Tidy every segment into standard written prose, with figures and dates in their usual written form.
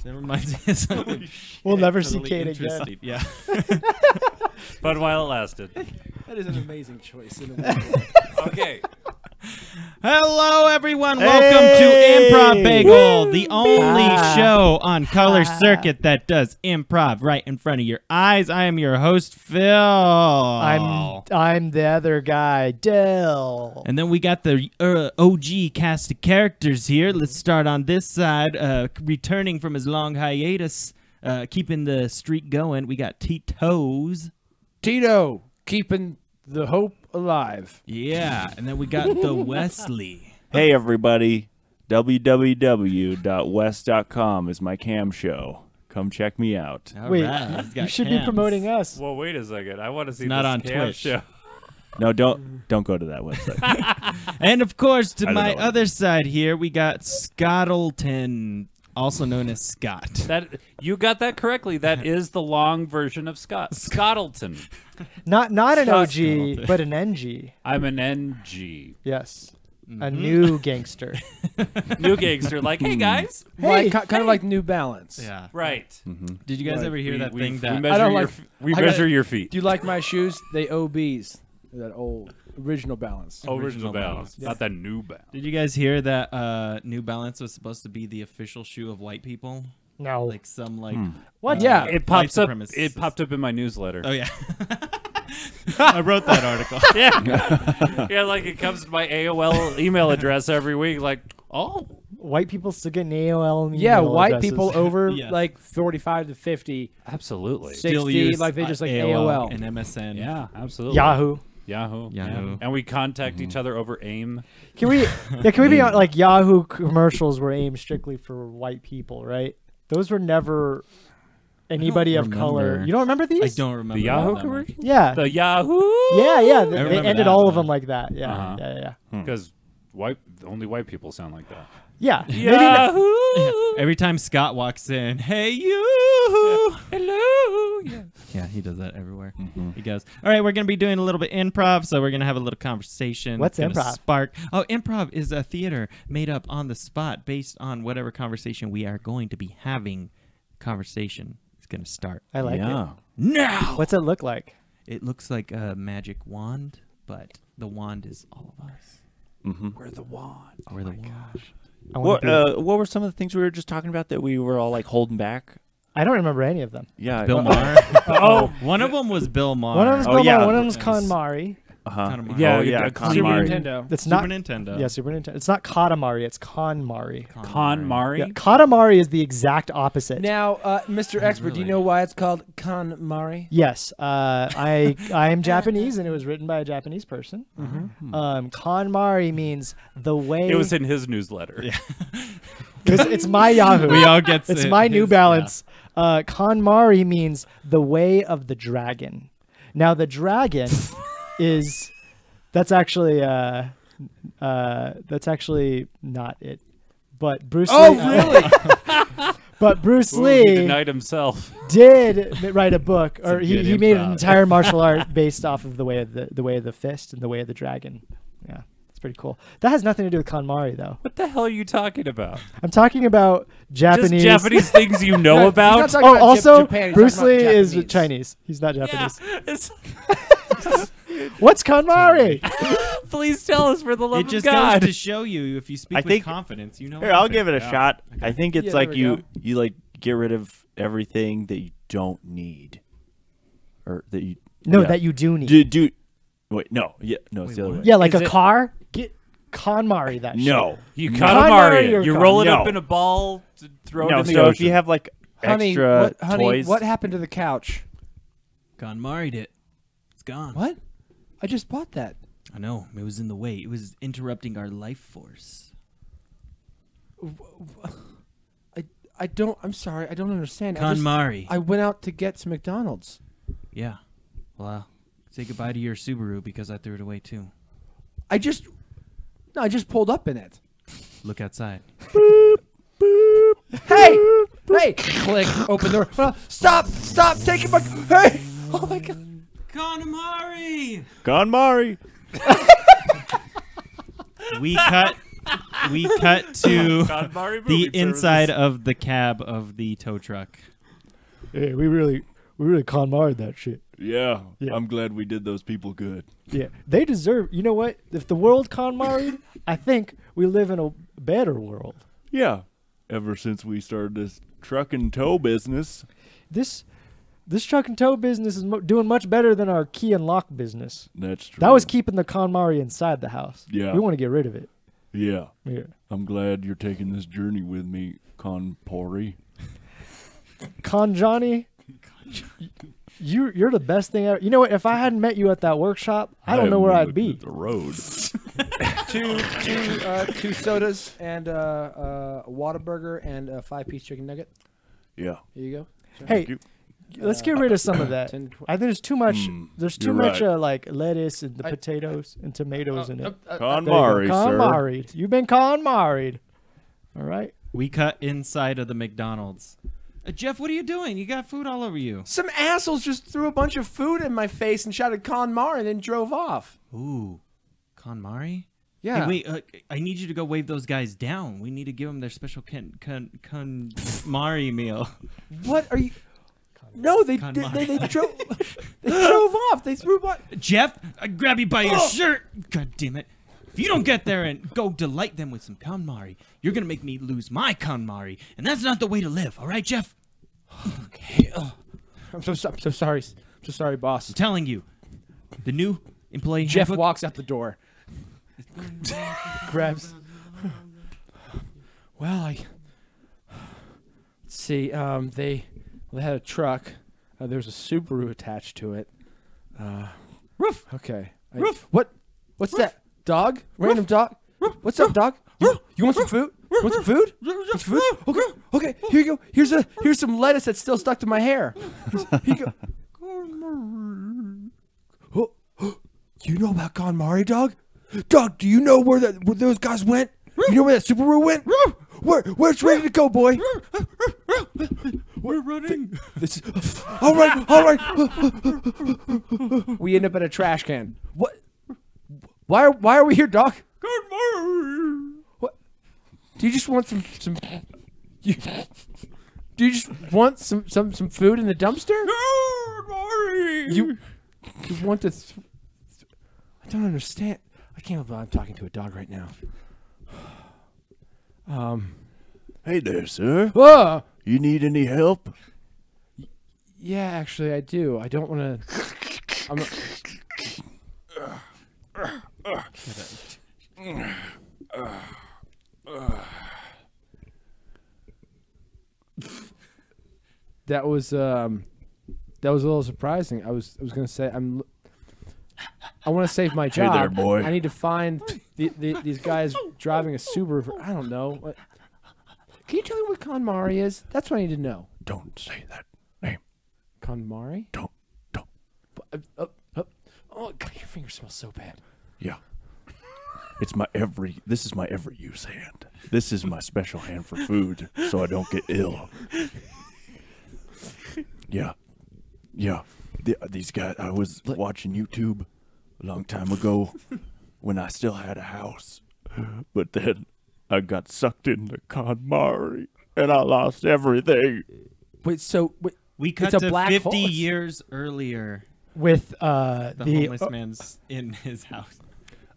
That reminds me of something. We'll never see totally Kate interesting. again. Yeah. But while it lasted. That is an amazing choice in a way. Okay. Hello, everyone. Welcome to Improv Bagel, the only show on Color Circuit that does improv right in front of your eyes. I am your host, Phil. I'm the other guy, Dill. And then we got the OG cast of characters here. Let's start on this side. Returning from his long hiatus, keeping the streak going, we got Tito's. Tito, keeping the hope alive. Yeah, and then we got the Wesley. Hey, everybody. www.west.com is my cam show. Come check me out. All Wait, right, he's got you should cams. be promoting us. Well, wait a second. I want to see not this on cam Twitch. show. No, don't go to that website. And of course, to I don't my know what other side here, we got Scottleton, also known as Scott. That you got that correctly. That is the long version of Scottleton. Not an OG, Scottleton. but an NG. I'm an NG. Yes. A new gangster. New gangster. Like, hey, guys. Hey, Kind of like New Balance. Yeah. Right. Did you guys Right. ever hear that thing we that... measure, I don't your, like- we I got- measure your feet. Do you like my shoes? They OBs. That old original Balance. Original Balance. balance. Not that new balance. Did you guys hear that New Balance was supposed to be the official shoe of white people? no. Like some like... What? Yeah, It pops white up. supremacists. It popped up in my newsletter. Oh, yeah. I wrote that article. Yeah. Yeah, like it comes to my AOL email address every week. Like, oh, White people still get an AOL. Yeah, email white addresses. people over Yeah. like 45 to 50, absolutely. 60, like they just like AOL AOL. and MSN. Yeah, absolutely. Yahoo. Yahoo. Yahoo. Yeah. And we contact each other over AIM. Can we? Yeah, can we be on like Yahoo commercials were aimed strictly for white people, right? Those were never anybody of color. remember. You don't remember these? I don't remember. The Yahoo that commercial? Yeah. The Yahoo? Yeah. They remember ended that all of one. them like that. Yeah. Uh-huh. Yeah. Because only white people sound like that. Yeah. Maybe Yahoo! Every time Scott walks in, hey, you. Hello. Yeah. Yeah, he does that everywhere. He goes, all right, we're going to be doing a little bit improv, so we're going to have a little conversation. What's It's gonna improv? Spark. Oh, improv is a theater made up on the spot based on whatever conversation we are going to be having. Conversation is going to start I like it. now. What's it look like? It looks like a magic wand, but the wand is all of us. We're the wand. We're the wand. I wanna What were some of the things we were just talking about that we were all like holding back? I don't remember any of them. Yeah. Bill Maher. One of them was Bill Maher. One of them's Oh, Bill yeah. Maher, one of them's Yes. KonMari. Katamari. Yeah, Oh, yeah. Super Super KonMari. Nintendo. It's Super not. Nintendo. Yeah, Super Nintendo. It's not Katamari. It's KonMari. KonMari. Yeah, Katamari is the exact opposite. Now, Mr. Expert, do you really? know why it's called KonMari? Yes, I am Japanese, and it was written by a Japanese person. KonMari means the way. It was in his newsletter. Yeah. It's my Yahoo. We all get It's it. my New His- Balance. KonMari means the way of the dragon. Now the dragon is that's actually not it. But Bruce Oh, Lee, really? but Bruce Ooh, he Lee denied himself. did write a book, or Some he good made an improv. entire martial art based off of the way of the fist and the way of the dragon. Yeah, it's pretty cool. That has nothing to do with KonMari though. What the hell are you talking about? I'm talking about Japanese. Just Japanese things you know He's about? not talking Oh, about also Japan, he's Bruce talking Lee about is Japanese. Chinese. He's not Yeah. Japanese. It's, What's KonMari? please tell us for the love It just of God. goes to show you if you speak I with think- confidence, you know. Here, I'll everything. give it a shot. I think it's Yeah, like there we you go. like get rid of everything that you don't need, or that you No, yeah. that you do need. do. Wait, no, yeah, no, it's the other way. Yeah, like Is a it- car. Get KonMari that shit. No, You no. Katamari KonMari or it. You roll it up No. in a ball, throw it No, in the so ocean. if you have like Honey, extra honey, toys, what happened to the couch? KonMari'd it. It's gone. What? I just bought that. I know. It was in the way. It was interrupting our life force. I don't. I'm sorry. I don't understand. I just- KonMari. I went out to get some McDonald's. Yeah. Well, say goodbye to your Subaru because I threw it away too. I just pulled up in it. Look outside. Hey, hey! Click. Open the door. Stop! Stop! Taking my. Hey! Oh my God! KonMari! KonMari. We cut We cut to KonMari the movie inside services. of the cab of the tow truck. Yeah, we really KonMari'd that shit. Yeah, Yeah. I'm glad we did those people good. Yeah, they deserve. You know what? If the world KonMari'd, I think we live in a better world. Yeah, ever since we started this truck and tow business. This truck and tow business is doing much better than our key and lock business. That's true. That was keeping the KonMari inside the house. Yeah. We want to get rid of it. Yeah. Yeah. I'm glad you're taking this journey with me, Conpori. Con Johnny, you're the best thing ever. You know what? If I hadn't met you at that workshop, I don't know where I'd be. The road. Two sodas and a Whataburger and a 5-piece chicken nugget. Yeah. Here you go. Hey, you. let's get rid of some of that. 10, 12. I think there's too much. There's too you're much right. like lettuce and the potatoes and tomatoes in it. KonMari, sir. KonMari'd. You've been KonMari'd. All right. We cut inside of the McDonald's. Jeff, what are you doing? You got food all over you. Some assholes just threw a bunch of food in my face and shouted KonMari and then drove off. Ooh, KonMari? Yeah. Hey, wait, I need you to go wave those guys down. We need to give them their special KonMari meal. What are you? No, they KonMari. they drove. They drove off. They threw what? Jeff, I grab you by your shirt. God damn it. If you don't get there and go delight them with some KonMari, you're going to make me lose my KonMari. And that's not the way to live. All right, Jeff? Okay. I'm so sorry. I'm so sorry, boss. I'm telling you. The new employee Jeff handbook- walks out the door. Grabs. Well, let's see. They had a truck. There was a Subaru attached to it. Roof. Okay. Roof. What's that? Dog? Random dog? What's up, dog? You want some food? Want some food? Want some food? Okay. Okay. Here you go. Here's some lettuce that's still stuck to my hair. Here you go. Oh, you know about KonMari, dog? Dog, do you know where those guys went? You know where that Subaru went? Where's ready to go, boy? We're running. All right. We end up at a trash can. What? Why are we here, Doc? What? Do you just want some? Do you just want some food in the dumpster? You want to? I don't understand. I can't believe I'm talking to a dog right now. Hey there, sir. You need any help? Yeah, actually, I do. I don't want to. That was a little surprising. I was gonna say I want to save my job. Hey there, boy. I need to find these guys driving a Subaru. I don't know. Can you tell me what KonMari is? That's what I need to know. Don't say that name. KonMari? Don't. Oh, God, your fingers smell so bad. Yeah. This is my every use hand. This is my special hand for food, so I don't get ill. Yeah. These guys, I was watching YouTube a long time ago when I still had a house. But then I got sucked into KonMari and I lost everything. Wait, We cut it's a to black 50 hole. years earlier. With The homeless man's in his house.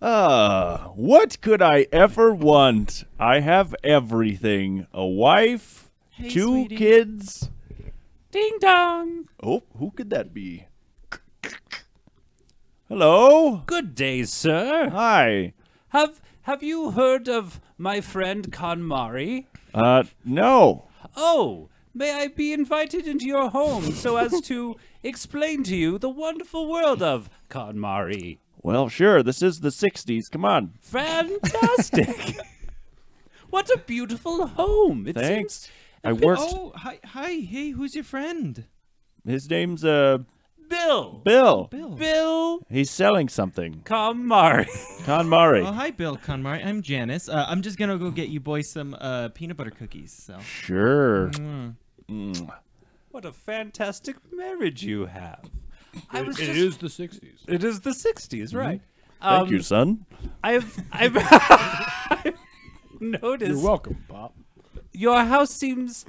What could I ever want? I have everything. A wife, Hey, 2 sweetie. kids. Ding dong. Oh, who could that be? Hello? Good day, sir. Hi. Have you heard of my friend KonMari? No. Oh, may I be invited into your home so as to explain to you the wonderful world of KonMari? Well, sure, this is the 60s. Come on. Fantastic. What a beautiful home. It Thanks. seems I worked. Oh, hi. Hey, who's your friend? His name's, Bill. Bill. Bill He's selling something. KonMari. KonMari. Oh, hi, Bill KonMari. I'm Janice. I'm just going to go get you boys some peanut butter cookies. So. Sure. What a fantastic marriage you have. It is the 60s. It is the 60s, right? Thank you, son. I've notice You're welcome, Pop. your house seems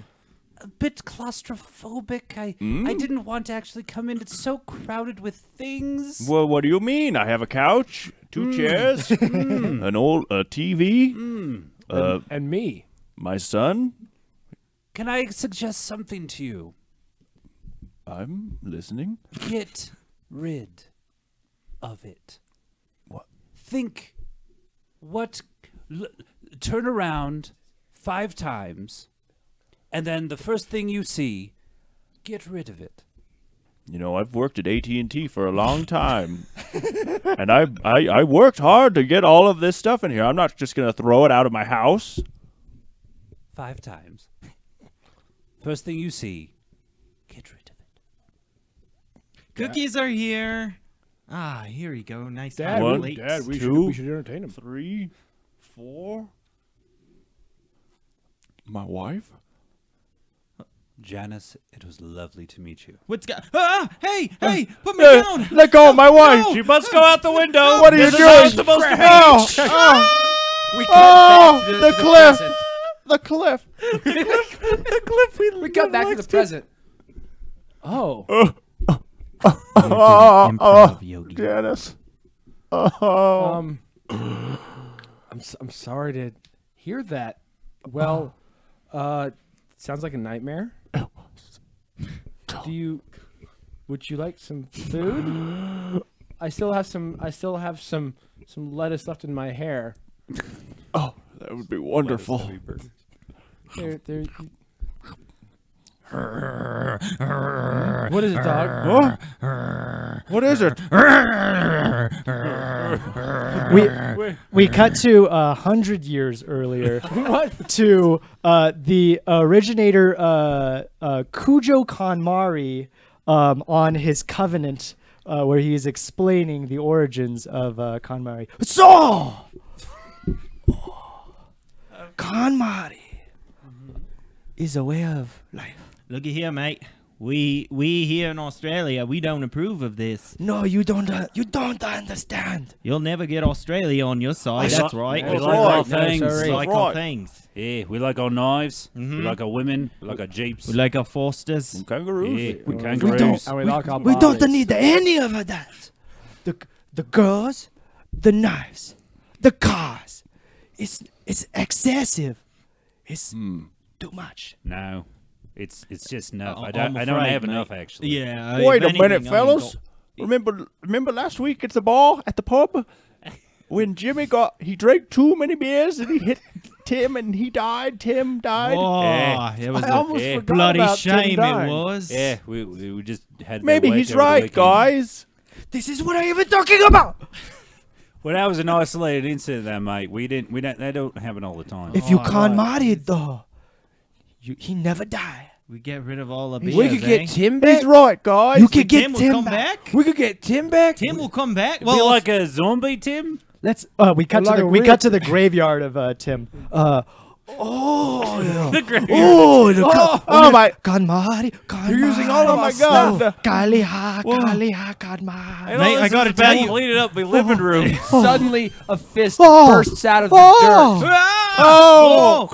a bit claustrophobic. I didn't want to actually come in. It's so crowded with things. Well, what do you mean? I have a couch, 2 chairs, an old TV, And me. my son. Can I suggest something to you? I'm listening. Get rid of it. What? Think. Turn around 5 times, and then the first thing you see, get rid of it. You know, I've worked at AT&T for a long time, and I worked hard to get all of this stuff in here. I'm not just gonna throw it out of my house. 5 times. First thing you see, get rid of it. Cookies are here. Ah, here we go. Nice Dad, hot One, plates. Dad, we Two. should entertain him. 3, 4. My wife? Janice, it was lovely to meet you. What's got? Ah! Hey! Hey! Put me Hey, down! let go of my wife! She must go out the window. What are you This is how doing? it's supposed to be. We Oh, cut back to the cliff. present. The cliff. The cliff. We cut back to the present. Oh. Improv yogi. Janice. Oh. I'm sorry to hear that. Well, sounds like a nightmare. Would you like some food? I still have some lettuce left in my hair. Oh, that would be wonderful. There. What is it, dog? What is it? We cut to 100 years earlier. What? To the originator Cujo Kanmari on his covenant, where he is explaining the origins of Kanmari. So, Kanmari is a way of life. Looky here, mate. We here in Australia, we don't approve of this. No, you don't understand. You'll never get Australia on your side. That's right. We That's like right. our things. We like Right. our things. Yeah, we like our knives. We Mhm. like our women. We like our jeeps. We like our Fosters. Kangaroos. Yeah, we We kangaroos. don't. And we like our We don't bodies. need any of that. The girls, the knives, the cars. It's excessive. It's too much. No, it's just enough. I'm I don't afraid, have mate. enough actually. Yeah. Wait if a minute, anything, I fellas. ain't Remember last week at the bar at the pub when Jimmy he drank too many beers and he hit Tim and he died. Tim died. Oh, Yeah. it was I a almost Yeah. forgot bloody about Tim shame. It dying. was. Yeah, we just had. that Maybe wake he's over the right, weekend. guys. This is what I am talking about. Well, that was an isolated incident, that mate. We don't. That don't happen all the time. If you Oh, can't marry it though, he never die. We get rid of all the beers. We could get eh? Tim back. He's right, guys. You could get Tim will Tim come back. back. We could get Tim back. Tim will come back. Be Well, like a zombie, Tim. Let's. We cut Like to the a we real- cut to the graveyard of Tim. Oh, yeah. The grave. Oh, the Oh my! Kanmari. You're using all of my my God. stuff. Kaliha, Kaliha, Kanmari. Mate, I gotta tell you- cleaning up my living room. Suddenly, a fist Oh. bursts out of the Oh. dirt. Oh,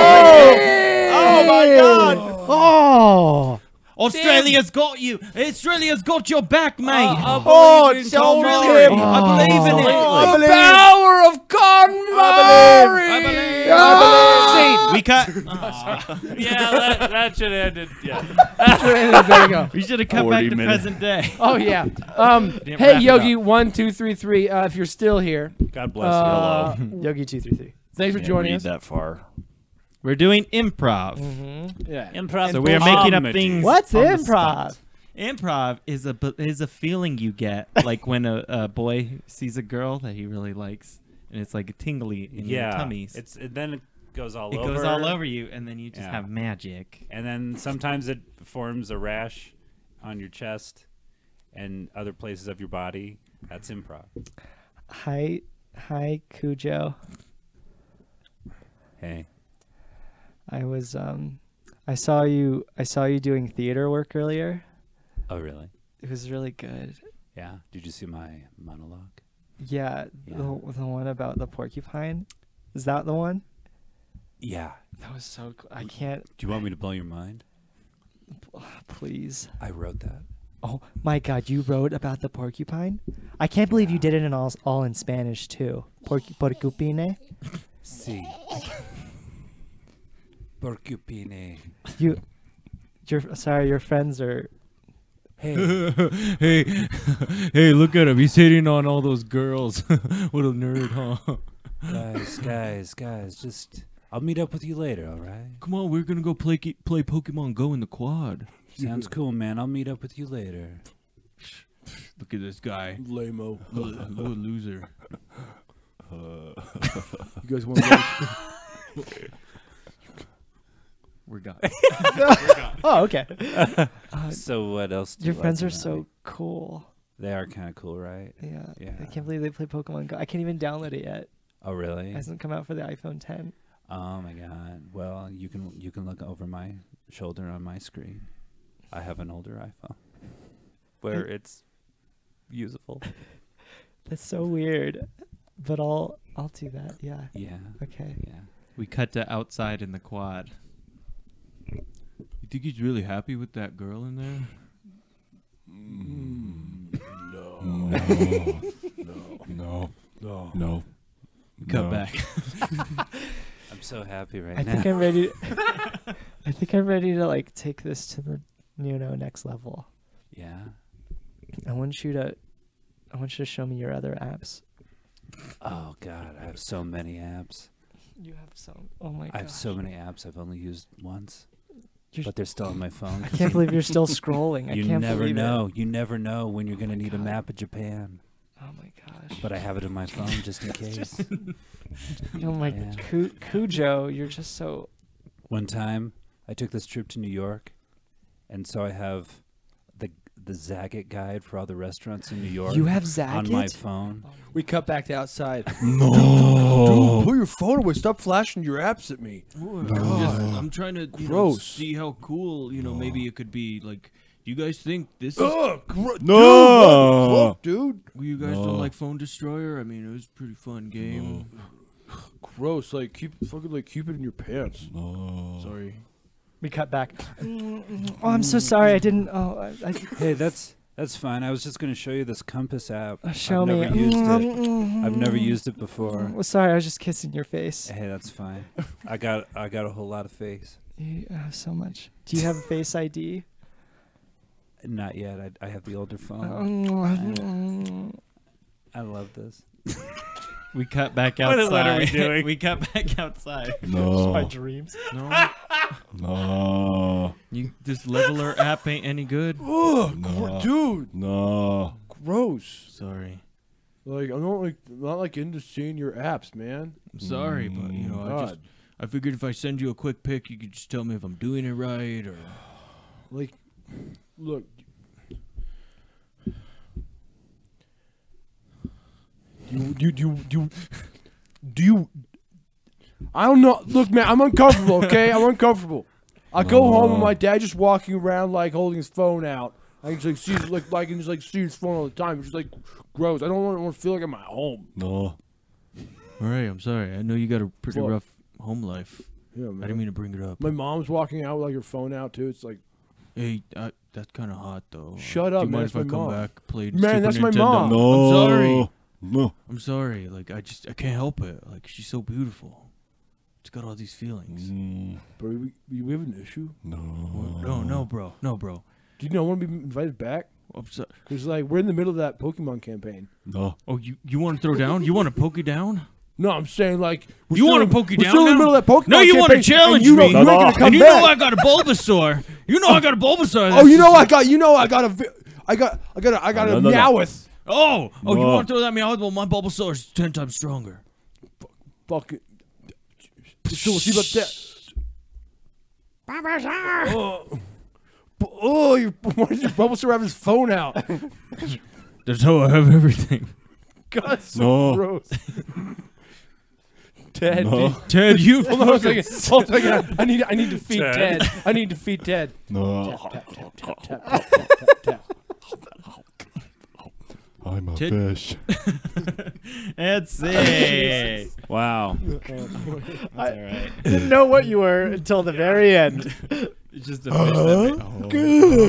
Oh my God! Oh. Australia's got you. Australia's got your back, mate. Oh, it's so Australia. him. I believe in it. I believe. Power of Kanmari. I believe. We cut. Yeah, that should have ended. Yeah. There you go. We should have cut 40 back to minutes. present day. Oh yeah. Didn't Hey wrap it Yogi, up. 1, 2, 3, 3. If you're still here, God bless you. Hello. Yogi 233. thanks for joining us. that far. We're doing improv. Yeah. Improv. So we are making up comedy. things. What's on the improv? spot. Improv is a feeling you get, like when a boy sees a girl that he really likes, and it's like a tingly in your tummies. Then it goes all It over. goes all over you, and then you just Yeah. have magic. And then sometimes it forms a rash on your chest and other places of your body. That's improv. Hi, Cujo. Hey. I was I saw you doing theater work earlier. Oh, really? It was really good. Yeah. Did you see my monologue? Yeah, Yeah. the one about the porcupine. Is that the one? Yeah. That was so cool. I can't. Do you want me to blow your mind? Please. I wrote that. Oh my God! You wrote about the porcupine. I can't believe you did it in all in Spanish too. Porcupine. Sí. Porcupine. Your friends are. Hey. hey, look at him. He's hitting on all those girls. What a nerd, huh? guys, just I'll meet up with you later, all right? Come on, we're gonna go play Pokemon Go in the quad. Sounds cool, man. I'll meet up with you later. Look at this guy. Lame-o. What a loser. You guys want to? We're gone. Oh, okay. So what else? Do Your you friends like are about so me? cool. They are kind of cool, right? Yeah. Yeah. I can't believe they play Pokemon Go. I can't even download it yet. Oh, really? It hasn't come out for the iPhone 10. Oh my God. Well, you can look over my shoulder on my screen. I have an older iPhone where it's usable. That's so weird. But I'll do that. Yeah. Yeah. Okay. Yeah. We cut to outside in the quad. You think he's really happy with that girl in there? No. Cut back. I'm so happy right I now. think I'm ready. I think I'm ready to like take this to the next level. Yeah. I want you to show me your other apps. Oh God, I have so many apps. You have some. Oh my god. I have so many apps I've only used once, You're- but they're still on my phone. I can't believe you're still scrolling. You I can't never believe know. It. You never know when you're gonna need a God. map of Japan. Oh my gosh. But I have it in my phone just in case. Oh my Yeah. Cujo, you're just so. One time, I took this trip to New York, and so I have the Zagat guide for all the restaurants in New York. You have Zagat on my phone. We cut back to outside. No. Dude, put your phone away. Stop flashing your apps at me. I'm trying to Gross. see how cool, maybe it could be. Like, you guys think this is... Ugh, No. Dude, You guys don't like Phone Destroyer? I mean, it was a pretty fun game. gross. Like keep it in your pants. No. Sorry. We cut back. Oh, I'm so sorry. I didn't. Oh, Hey, that's fine. I was just going to show you this Compass app. show I've me. Never used it. I've never used it before. Well, sorry, I was just kissing your face. Hey, that's fine. I got a whole lot of face. You have so much. Do you have a Face ID? Not yet. I have the older phone. I love this. We cut back What outside. are we doing? We cut back outside. My No. dreams. No, No. this leveler app ain't any good. Ugh, No. dude, No. gross. Sorry. Like I'm not into seeing your apps, man. I'm sorry, but God. I figured if I send you a quick pic, you could just tell me if I'm doing it right or. Like, look. Do you? I don't know. Look, man, I'm uncomfortable. Okay, I'm uncomfortable. I go home and my dad just walking around like holding his phone out. I can just like I can just like see his phone all the time. It's just like gross. I don't want to feel like I'm at home. No. All right, I'm sorry. I know you got a pretty What? rough home life. Yeah, I man. didn't mean to bring it up. My mom's walking out with like her phone out too. It's like, Hey, that's kind of hot though. Shut Do up, you man, mind that's if I my come mom. back, play Man, Super that's my Nintendo? mom. No. I'm sorry. No. I'm sorry. Like I can't help it. Like she's so beautiful. She's got all these feelings. bro, we have an issue. No. No, bro. No, bro. Do you not want to be invited back? I'm sorry. Because like we're in the middle of that Pokemon campaign. No. Oh, you want to throw down? You want to poke you down? No, I'm saying like we're You still wanna in- poke you we're down still in the now? middle of that Pokemon No, you want to challenge you me. You ain't gonna come And you back. know I got a Bulbasaur. You know I got a Bulbasaur. Oh, you know I got I got a No, no, no. Meowth. Oh, you No. want to throw that Meowth? Well, my Bulbasaur is 10 times stronger. Fuck it. So we'll see about that. Your why does your Bulbasaur have his phone out? That's how I have everything. God, so No. gross. Ted, No. dude. Ted, you Hold on a second. Hold on a second. I need to feed Ted. Ted. I need to feed Ted. No. I'm a Tit- fish. Let's see. Wow. That's all right. Didn't know what you were until the very end. It's just a fish that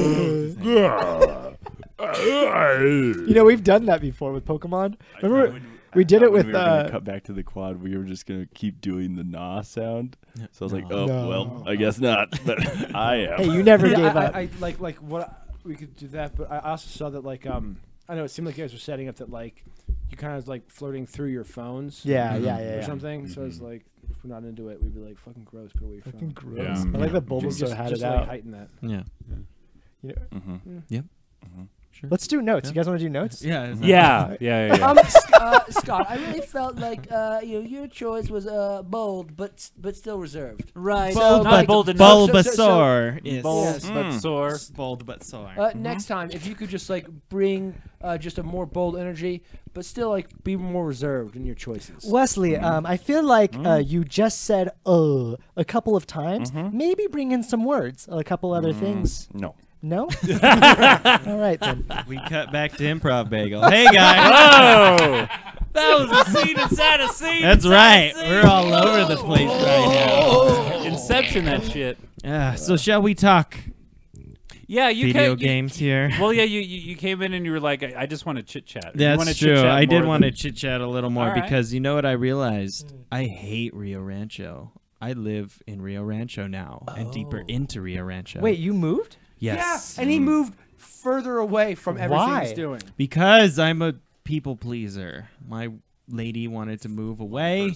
You know, we've done that before with Pokemon. Remember, we did it with. We were gonna cut back to the quad. We were just gonna keep doing the nah sound. So I was like, oh No. well, I guess not. But I am. Hey, you never Yeah, gave up. I like what we could do that, but I also saw that like I know it seemed like you guys were setting up that like you kind of like flirting through your phones. yeah. Or something. So it's like if we're not into it, we'd be like fucking gross. Put away your Fucking phone. gross. Yeah. I like that Just, Bulbasaur had just it like out. heighten that. Yeah. You know, Mm-hmm. Sure. let's do notes. Yeah. You guys want to do notes? Yeah. Yeah. Scott, I really felt like your choice was bold, but still reserved. Right. Bold, not but bold enough. Bulbasaur is Bold Yes. but sore. bold but sore. Next time, if you could just like bring just a more bold energy, but still like be more reserved in your choices. Wesley, I feel like you just said a couple of times. Maybe bring in some words, a couple other things. No. No? All right, then. We cut back to Improv Bagel. Hey guys. Oh, that was a scene inside a scene. That's inside right. a scene. We're all over the place right Inception that shit. now. So shall we talk Yeah, you video can't. games here? Well, yeah, you came in and you were like, I just want to chit chat. You wanna That's true. chit-chat I did more want to than- chit chat a little more All right. because you know what I realized? I hate Rio Rancho. I live in Rio Rancho now and deeper into Rio Rancho. Wait, you moved? Yes. Yeah, and he moved further away from everything Why? he's doing. Because I'm a people pleaser. My lady wanted to move away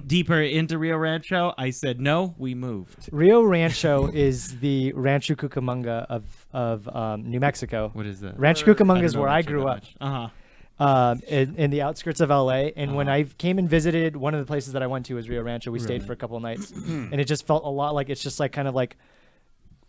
deeper into Rio Rancho. I said no. We moved. Rio Rancho is the Rancho Cucamonga of New Mexico. What is that? Rancho Cucamonga is don't know where I much grew about up. much. Uh-huh. In the outskirts of LA. And when I came and visited, one of the places that I went to was Rio Rancho. We stayed for a couple of nights, and it just felt a lot like it's just like kind of like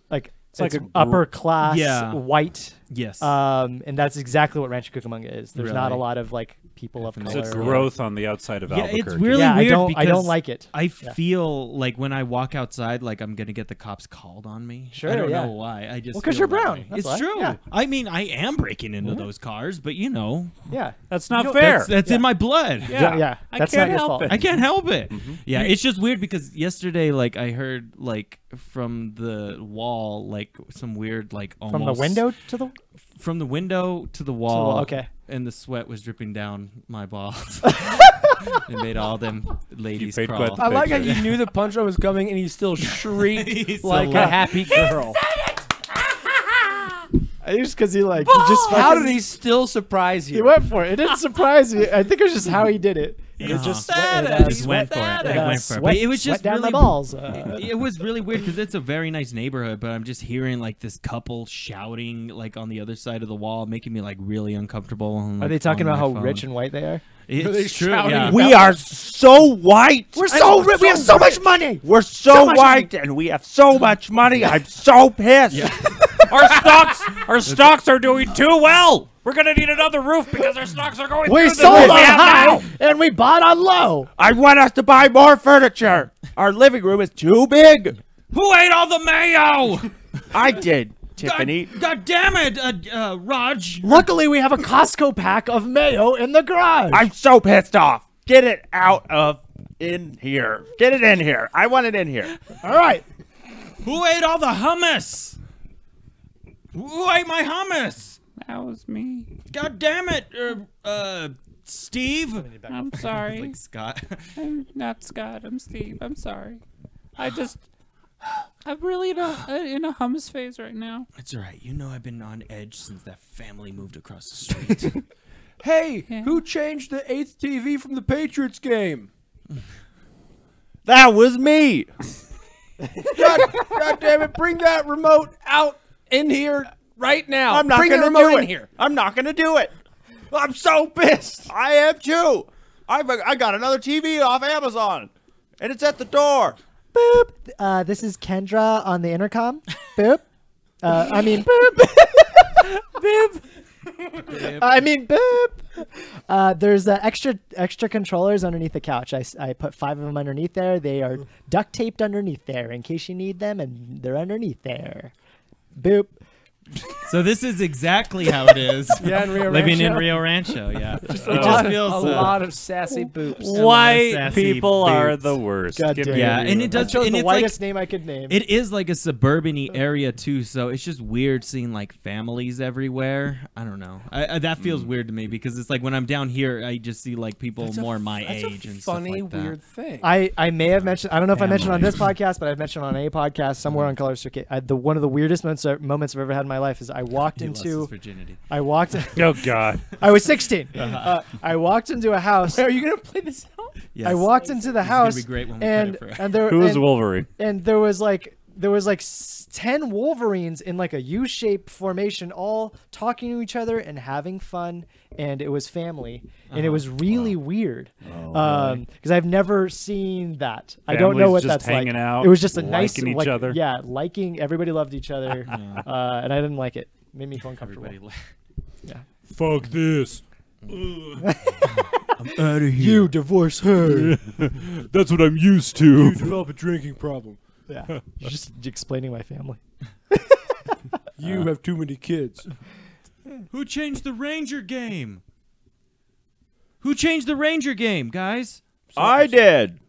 it's like a upper class Yeah. white. Yes. And that's exactly what Rancho Cucamonga is. There's not a Really? lot of like people of It's color. It's a growth on the outside of Yeah, Albuquerque. it's really yeah, weird I don't because like it. I feel like when I walk outside, like I'm gonna get the cops called on me. Sure, I don't yeah. know why. I just Well, 'cause feel you're that brown. way. That's It's why. true. Yeah. I mean, I am breaking into those cars, but you know, Yeah. That's not You fair. that's in my blood. Yeah. I That's can't not your help fault. it. I can't help it. Yeah, it's just weird because yesterday, like, I heard like from the wall, like some weird, like almost From the window to the from the window to the wall. okay. And the sweat was dripping down my balls. It made all them ladies paid crawl. quite I like how picture. you knew the punchline was coming and you still shrieked He's so like a loud. happy girl. Just because he like he just How fucking- did he still surprise He you? went for it. It didn't surprise me. I think it was just how he did it. It was just I sweat, just went for it. I went for it. sweat, But it was sweat just down really my balls. It was really weird because it's a very nice neighborhood, but I'm just hearing like this couple shouting like on the other side of the wall, making me like really uncomfortable. And, Are like, they talking on about how my phone. rich and white they are? It's true. shouting Yeah. We are so white. We're so rich. We have so much money. We're so white, and we have so much money. I'm so pissed. Our stocks are doing too well. We're gonna need another roof because our stocks are going. We through sold the on roof. We have high now. and we bought on low. I want us to buy more furniture. Our living room is too big. Who ate all the mayo? I did, Tiffany. God damn it, Raj. Luckily, we have a Costco pack of mayo in the garage. I'm so pissed off. Get it out of in here. Get it in here. I want it in here. All right. Who ate all the hummus? Who ate my hummus? That was me. God damn it, Steve. I'm sorry. Like Scott. I'm not Scott. I'm Steve. I'm sorry. I'm really in a hummus phase right now. It's all right. You know I've been on edge since that family moved across the street. Hey, who changed the 8th TV from the Patriots game? That was me. God damn it, bring that remote out in here right now. I'm not bring the gonna remote do in it. here. I'm not gonna do it. I'm so pissed. I am too. I got another TV off Amazon, and it's at the door. Boop. This is Kendra on the intercom. Boop. I mean, boop. Boop. I mean, boop. There's extra controllers underneath the couch. I put 5 of them underneath there. They are duct taped underneath there in case you need them, and they're underneath there. Boop. So this is exactly how it is. Yeah, in Rio Living in Rancho. Rio Rancho. Yeah. Just It just feels a lot of sassy boops. White sassy people are boots. the worst. God Give damn me Yeah, a and real- it I does. chose And the it's whitest like name I could name. it is like a suburban-y area too, so it's just weird seeing like families everywhere. I don't know. That feels weird to me because it's like when I'm down here, I just see like people more my age and funny, stuff like that. weird thing. I may have mentioned. I don't know if I mentioned on Family. this podcast, but I've mentioned on a podcast somewhere on Color Circuit. One of the weirdest moments I've ever had in my life is I walked He lost into. his virginity. I walked. Oh God. I was 16. I walked into a house. Are you gonna play this out? Yes. I walked into the This is gonna house, be great when we cut and it for- and there Who is and, Wolverine? and there was like 10 Wolverines in like a U-shaped formation, all talking to each other and having fun, and it was family, and it was really weird, because I've never seen that. I don't know Families what just that's like. hanging out, It was just a nice, liking each like, other. yeah, liking. Everybody loved each other, and I didn't like it. Made me feel uncomfortable. Everybody. Fuck this. I'm out of here. You divorce her. That's what I'm used to. develop a drinking problem. Yeah, just explaining my family. You have too many kids. Who changed the Ranger game? Who changed the Ranger game, guys? I did.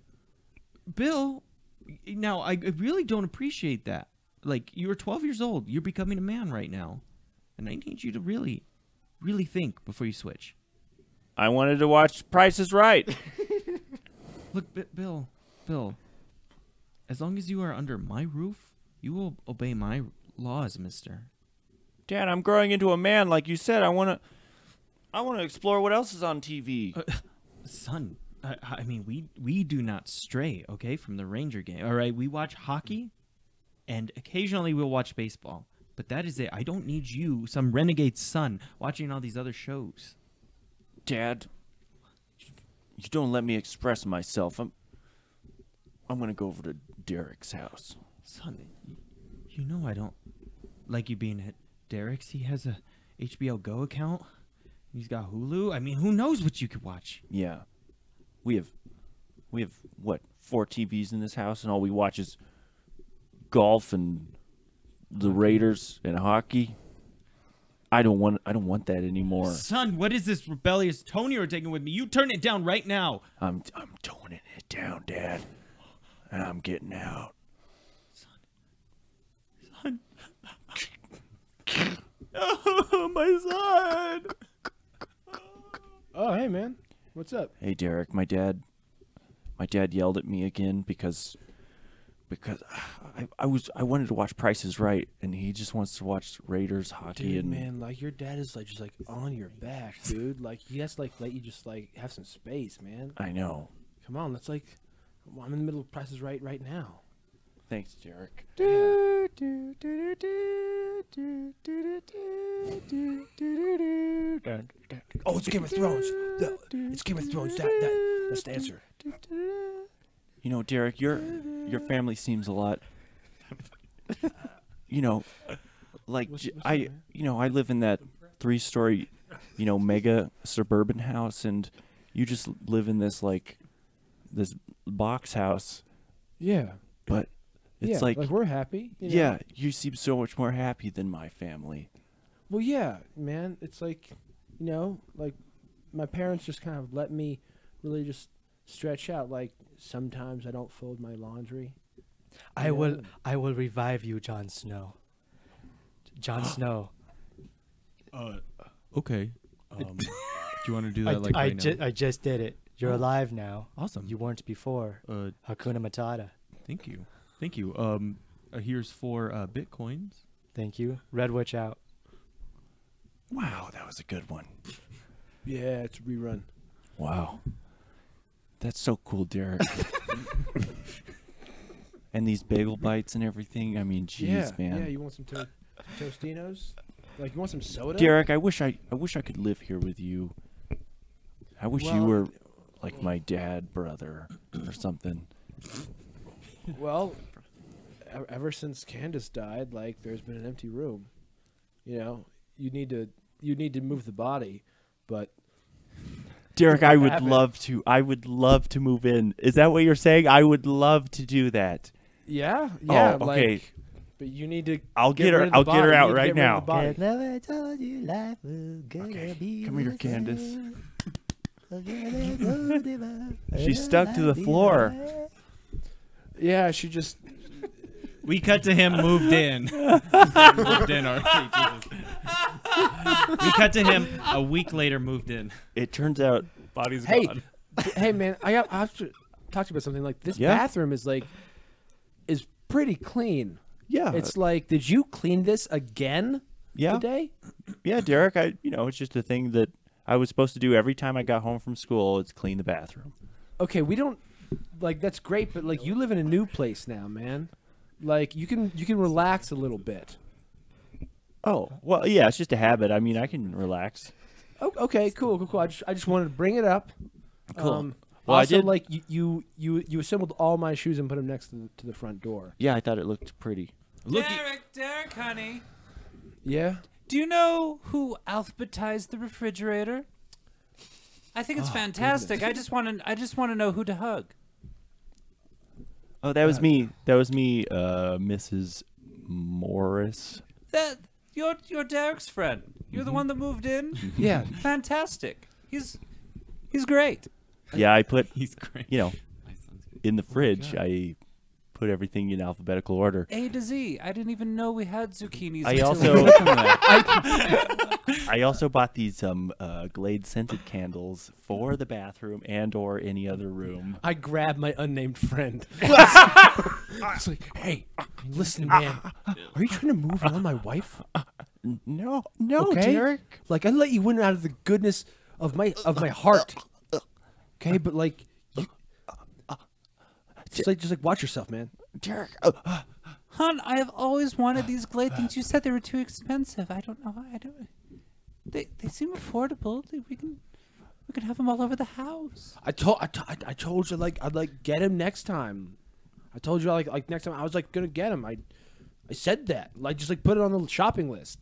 Bill, now I really don't appreciate that. Like, you're 12 years old. You're becoming a man right now. And I need you to really, really think before you switch. I wanted to watch Price is Right. Look, Bill, as long as you are under my roof, you will obey my laws, mister. Dad, I'm growing into a man, like you said. I want to explore what else is on TV. Son, I mean, we do not stray, okay, from the Ranger game. All right, we watch hockey, and occasionally we'll watch baseball. But that is it. I don't need you, some renegade son, watching all these other shows. Dad, you don't let me express myself. I'm gonna go over to Derek's house. Son, you know I don't like you being at Derek's. He has a HBO Go account. He's got Hulu. I mean, who knows what you could watch? Yeah, we have what, 4 TVs in this house, and all we watch is golf and the Raiders and hockey. I don't want that anymore. Son, what is this rebellious tone you're taking with me? You turn it down right now. I'm toning it down, Dad, and I'm getting out. Son. Oh, my son. Oh, hey man, what's up? Hey, Derek, my dad yelled at me again because I wanted to watch Price is Right, and he just wants to watch Raiders hockey. Dude, and man, like your dad is like just like on your back, dude. Like he has to like let you just like have some space, man. I know. Come on, let's like. I'm in the middle of Price is Right now. Thanks, Derek. Oh, it's Game of Thrones. It's Game of Thrones. That's the answer. You know, Derek, your family seems a lot. You know, like I live in that 3-story, mega suburban house, and you just live in this this box house. Yeah. But it's like we're happy. you know? yeah, you seem so much more happy than my family. Well, yeah, man. It's like, like my parents just kind of let me really just stretch out. Like sometimes I don't fold my laundry. I will revive you, Jon Snow. Jon Snow. Okay. Do you want to do that right now? I just did it. You're alive now. Awesome. You weren't before. Hakuna Matata. Thank you. Here's 4 bitcoins. Thank you. Red Witch out. Wow, that was a good one. Yeah, it's a rerun. Wow. That's so cool, Derek. And these bagel bites and everything. I mean, jeez, man. Yeah, you want some Tostinos? Like, you want some soda? Derek, I wish I could live here with you. I wish you were like my dad, brother, or something. Well, ever since Candace died, like, there's been an empty room. You need to move the body, but Derek, I would love to. I would love to move in. Is that what you're saying? I would love to do that. yeah, Oh, okay. like, But you need to. I'll get rid her. of the I'll get body. her You out need to right get rid of the now. body. Never told you life was gonna Okay, be come here, the Candace. same. She's stuck to the floor. Yeah, she just. We cut to him moved in. Moved in already. Jesus. We cut to him a week later moved in. It turns out body's Hey, gone. hey, man! I have to talk to you about something. Like this Yeah? bathroom is pretty clean. Yeah, It's like, did you clean this again yeah, today? yeah, Derek. It's just a thing that I was supposed to do every time I got home from school. It's clean the bathroom. Okay, we don't like that's great, but like you live in a new place now, man. Like you can relax a little bit. Oh, well, yeah, it's just a habit. I mean, I can relax. Oh, okay, cool. I just wanted to bring it up. Cool. Well, I also, did- like you assembled all my shoes and put them next to the front door. Yeah, I thought it looked pretty. Derek, honey. Yeah. Do you know who alphabetized the refrigerator? I think it's fantastic. I just want to know who to hug. Oh, that was me. That was me, Mrs. Morris. That you're Derek's friend. You're the one that moved in. Yeah. Fantastic. He's great. Yeah, I put, He's great. in the fridge, I put everything in alphabetical order. A to Z. I didn't even know we had zucchinis. I until also- we looked them at. I also bought these Glade scented candles for the bathroom and or any other room. I grabbed my unnamed friend. It's like, hey, listen, man. Are you trying to move in on my wife? No, Okay? Derek. Like I let you in out of the goodness of my heart. Okay, but like, just like watch yourself, man. Derek. Hon, I have always wanted these Glade things. You said they were too expensive. I don't know. They seem affordable. We can have them all over the house. I told you like I'd like get him next time. I told you like next time I was like gonna get him. I said that like just like put it on the shopping list.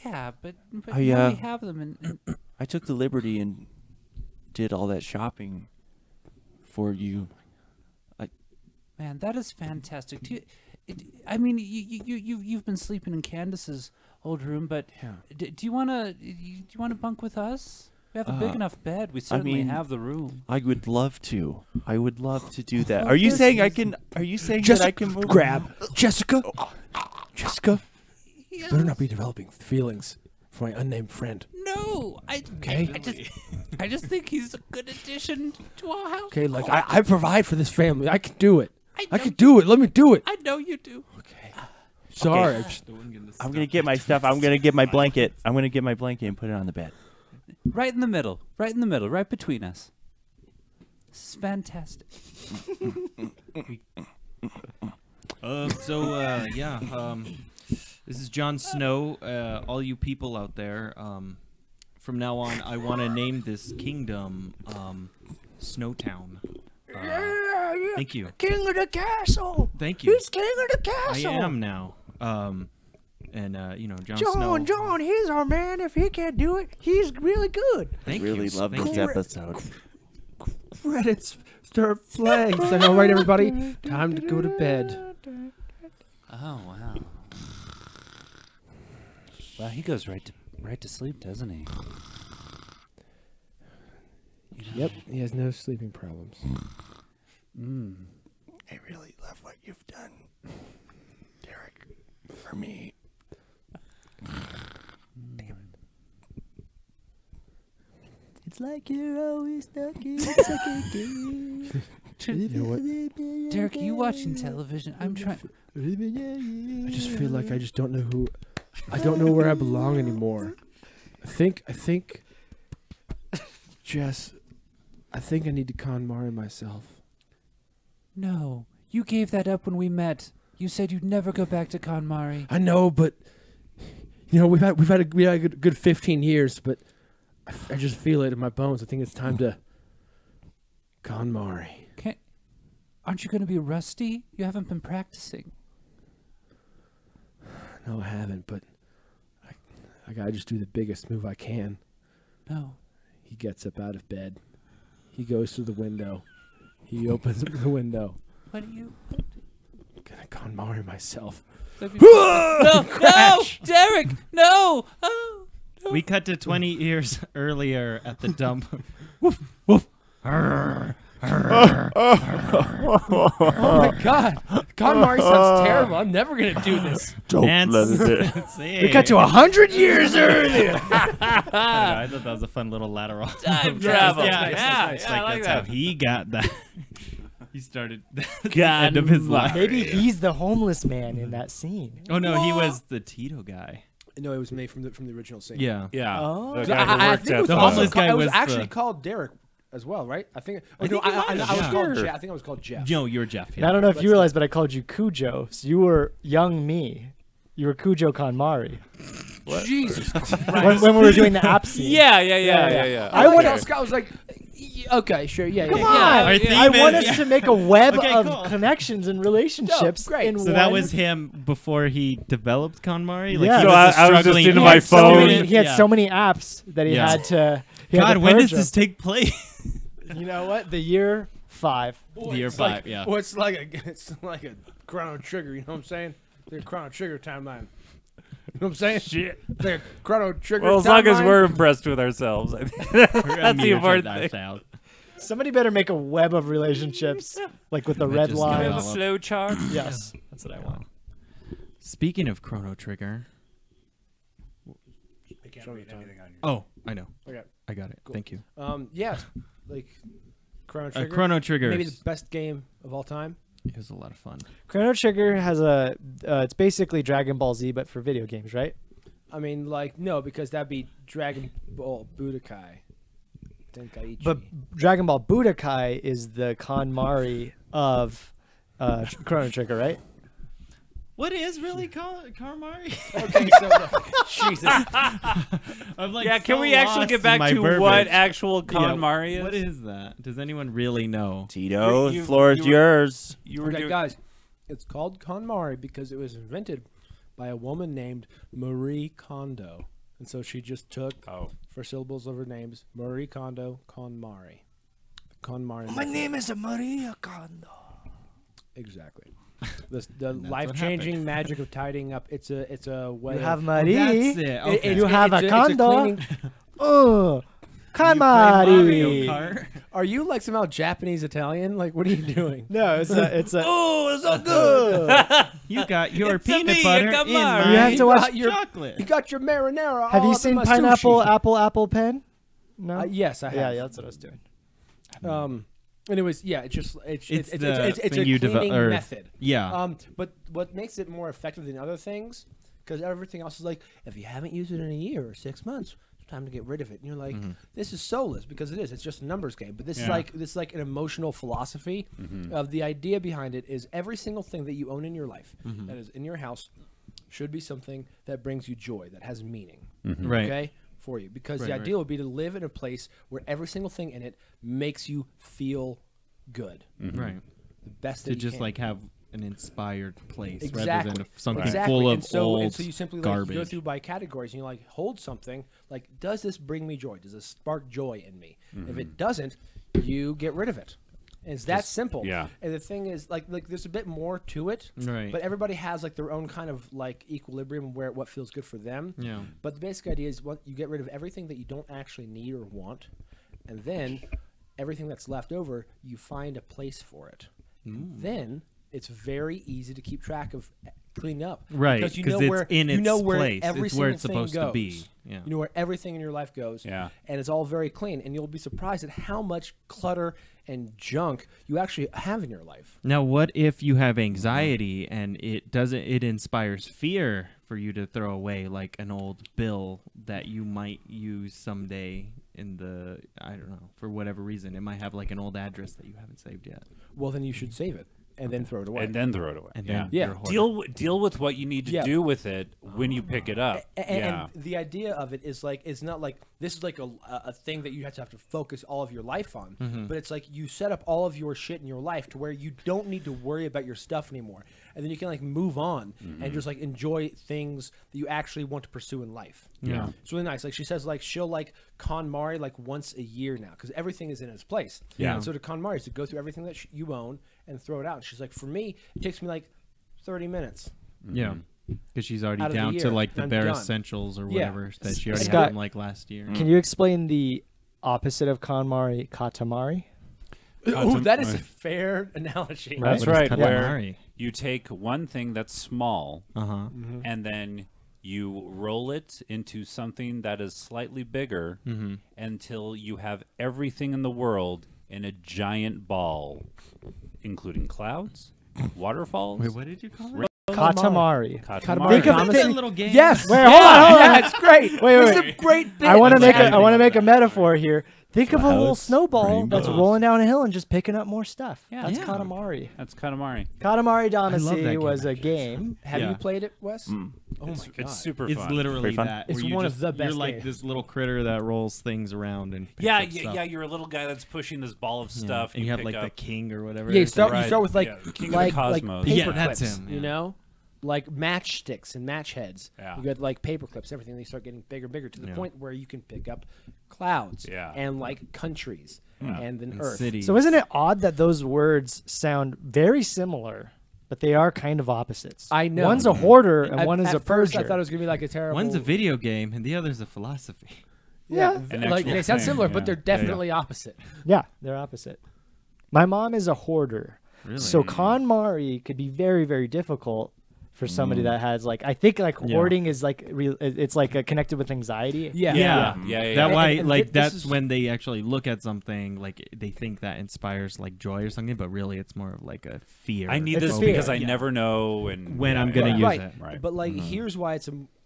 Yeah, but Oh, now yeah. we have them. And I took the liberty and did all that shopping for you. man, that is fantastic. You've been sleeping in Candace's old room, but do you wanna bunk with us? We have a big enough bed. We certainly mean, have the room. I would love to. I would love to do that. Are you saying I can? Are you saying that I can move? Grab Jessica. Jessica, better not be developing feelings for my unnamed friend. No, Okay. I just think he's a good addition to our house. Okay, like I provide for this family. I can do it. I know can do it. Let me do it. I know you do. Okay. Sorry. Okay. I'm gonna get my stuff. I'm gonna get my blanket. I'm gonna get my blanket and put it on the bed. Right in the middle, right between us. This is fantastic. This is Jon Snow. All you people out there, from now on, I want to name this kingdom Snowtown. Thank you. King of the castle. Thank you. He's king of the I castle. am now. Jon Snow. John, he's our man. If he can't do it, he's really good. Thank Really you. love Thank this you. episode. Credits start flags. Like, all right, everybody, time to go to bed. Oh wow. Well, he goes right to sleep, doesn't he? Yep, he has no sleeping problems. I really love what you've done, Derek, for me. It's like you're always stuck in a second game. You know what? Derek, are you watching television? I'm trying. I just feel like I just don't know who. I don't know where I belong anymore. I think. Jess, I think I need to KonMari myself. No, you gave that up when we met. You said you'd never go back to KonMari. I know, but you know we've had a good 15 years, but I just feel it in my bones. I think it's time to KonMari. Aren't you going to be rusty? You haven't been practicing. No, I haven't, but I gotta just do the biggest move I can. No. He gets up out of bed. He goes to the window. He opens up the window. What do you? Gonna KonMari myself. No, Derek, no. Oh, no. We cut to 20 years earlier at the dump. Woof, woof. Arr, arr. Oh my God, KonMari sounds terrible. I'm never gonna do this. Don't And let it. We cut to 100 years earlier. I thought that was a fun little lateral. Time travel. Yeah, Yeah, I like that's that. how he got that. He started the end of his life. Maybe he's the homeless man in that scene. Oh no, he was the Tito guy. No, it was made from the original scene. Yeah. Yeah. Oh. The guy who I worked think it at was the also homeless guy it was was actually the- called Derek as well, right? I think. Oh, I no, think he I was, was called yeah. Jeff. I think I was called Jeff. No, you're Jeff. And I don't know if you realize, but I called you Cujo. So you were young me. You were Cujo KonMari. Jesus Christ. When we were doing the app scene. Yeah. I like wanna- how Scott was like, okay, sure, yeah. Come yeah, on. yeah. Our theme I want is- us to make a web Okay, of cool. connections and relationships. great. In So one. that was him before he developed KonMari. Like Yeah. he So was I a was just struggling into He my had so phone. many- He had Yeah. so many apps that he Yeah. had to. He had God, to when does purge this take place? them. You know what? The year 5. Year It's like- 5, yeah. Well, it's like a Chrono Trigger. You know what I'm saying? The Chrono Trigger timeline. You know what I'm saying? Shit. The Chrono Trigger. Well, as long as timeline. we're impressed with ourselves, I think that's the important thing. Somebody better make a web of relationships, like with the That red just Can we got have a lines. all up. flow chart? Yes, that's what I want. Speaking of Chrono Trigger. Oh, I know. Okay. I got it. Cool. Thank you. Yes, like Chrono Trigger. Chrono Trigger. Maybe the best game of all time. It was a lot of fun. Chrono Trigger has a. It's basically Dragon Ball Z, but for video games, right? I mean, like, no, because that'd be Dragon Ball Budokai. Tenkaichi. But Dragon Ball Budokai is the KonMari of Chrono Trigger, right? What is really KonMari? Okay, so Jesus. I'm like Yeah, can so we actually lost get in back my to verbiage. what actual Yeah, KonMari is? What is that? Does anyone really know? Tito, You- the floor is you were- yours. You were Okay, doing guys, it's called KonMari because it was invented by a woman named Marie Kondo. And so she just took, for syllables of her names, Marie Kondo, KonMari. KonMari. name is Maria Kondo. Exactly. The what life-changing magic of tidying up. It's a way. You of- have Marie. That's it. Okay. it's- You have a it's Kondo. cleaning- Oh, You play Mario KonMari. Kart? Are you like somehow Japanese Italian? Like, what are you doing? No, it's a. Oh, it's so good. You got your It's a peanut me, butter a in KonMari. my You have to watch chocolate. You got your marinara. Have all you up in seen my Pineapple sushi. Apple Pen? No. Yes, I have. Yeah, that's what I was doing. Anyways, yeah, it's It's a the thing cleaning you develop- method. Yeah. But what makes it more effective than other things, because everything else is like, if you haven't used it in a year or 6 months, it's time to get rid of it. And you're like, this is soulless because it is. It's just a numbers game. But this is like an emotional philosophy of the idea behind it is every single thing that you own in your life that is in your house should be something that brings you joy, that has meaning. Right. Okay. For you, because the Right, idea would be to live in a place where every single thing in it makes you feel good, Right. the best. To that you just can. like have an inspired place exactly rather than something exactly. full of and so, old and so you simply like, garbage. go through by categories and you like hold something like, does this bring me joy? Does this spark joy in me? If it doesn't, you get rid of it. And it's that simple. yeah. And the thing is, like there's a bit more to it. Right. But everybody has like their own kind of like equilibrium where what feels good for them. Yeah. But the basic idea is what you get rid of everything that you don't actually need or want, and then everything that's left over, you find a place for it. And then it's very easy to keep track of cleaning up. Right, Because you 'cause know it's where in you know its where place. every It's where single it's thing supposed to goes. be. Yeah. You know where everything in your life goes. Yeah. And it's all very clean, and you'll be surprised at how much clutter and junk you actually have in your life. Now, what if you have anxiety and it inspires fear for you to throw away like an old bill that you might use someday in the, I don't know, for whatever reason. It might have like an old address that you haven't saved yet. Well, then you should save it and then throw it away. and then throw it away. And yeah. then Yeah. you're a hoarder. Deal with what you need to Yeah. do with it when you pick it up. And the idea of it is like, it's not like this is like a thing that you have to focus all of your life on, but it's like you set up all of your shit in your life to where you don't need to worry about your stuff anymore, and then you can like move on and just like enjoy things that you actually want to pursue in life. Yeah. It's really nice. Like she says, like she'll like KonMari like once a year now because everything is in its place. Yeah. And so to KonMari is to go through everything that you own and throw it out. And she's like, for me, it takes me like 30 minutes. Yeah. Because she's already Out of the down to year, like the I'm bare done. essentials or Yeah. whatever that she already Scott, had from like last year. Can you explain the opposite of KonMari, Katamari? Ooh, that is a fair analogy. Right. That's What is right. Where Katamari? you take one thing that's small Uh-huh. and then you roll it into something that is slightly bigger until you have everything in the world in a giant ball, including clouds, waterfalls. Wait, what did you call it? Katamari. Katamari. Think of It's a it. little game. Yes. Wait, hold on, hold on. Yeah, it's great. Wait, This wait. is a great bit. I want to make excited I want to about make a that. metaphor here. Think of a little Clouds, snowball that's rainbows. rolling down a hill and just picking up more stuff. Yeah. That's Yeah. Katamari. That's Katamari. Katamari love that Damacy game, was a actually. game. Have Yeah. you played it, Wes? Oh my god. It's super It's fun. literally Very fun. that. It's where you one of just- the best You're like games. this little critter that rolls things around and picks Yeah, up stuff. yeah, you're a little guy that's pushing this ball of Yeah. stuff. And you have pick like the up. king or whatever. Yeah, you it is. start Right. with like Yeah, King of the like Cosmos. paper Yeah, that's clips, him, you yeah. know, like matchsticks and match heads. Yeah. You got like paper clips, everything. They start getting bigger and bigger to the Yeah. point where you can pick up clouds Yeah. and like countries and then And Earth. cities. So isn't it odd that those words sound very similar, but they are kind of opposites? I know. One's a hoarder and At- one is at a first, purger. I thought it was gonna be like a terrible. One's a video game and the other's a philosophy. yeah, An like actual they sound thing, similar, yeah. but they're Yeah, yeah. definitely opposite. Yeah, they're opposite. My mom is a hoarder. Really? So KonMari could be very, very difficult for somebody that has like I think like Yeah. hoarding is like it's like connected with anxiety. Yeah, Yeah. That And- why and like this that's is- when they actually look at something like they think that inspires like joy or something, but really it's more of like a fear. I need It's this a fear. because I Yeah. never know and When yeah, I'm gonna yeah. use right. it. Right. But like, here's why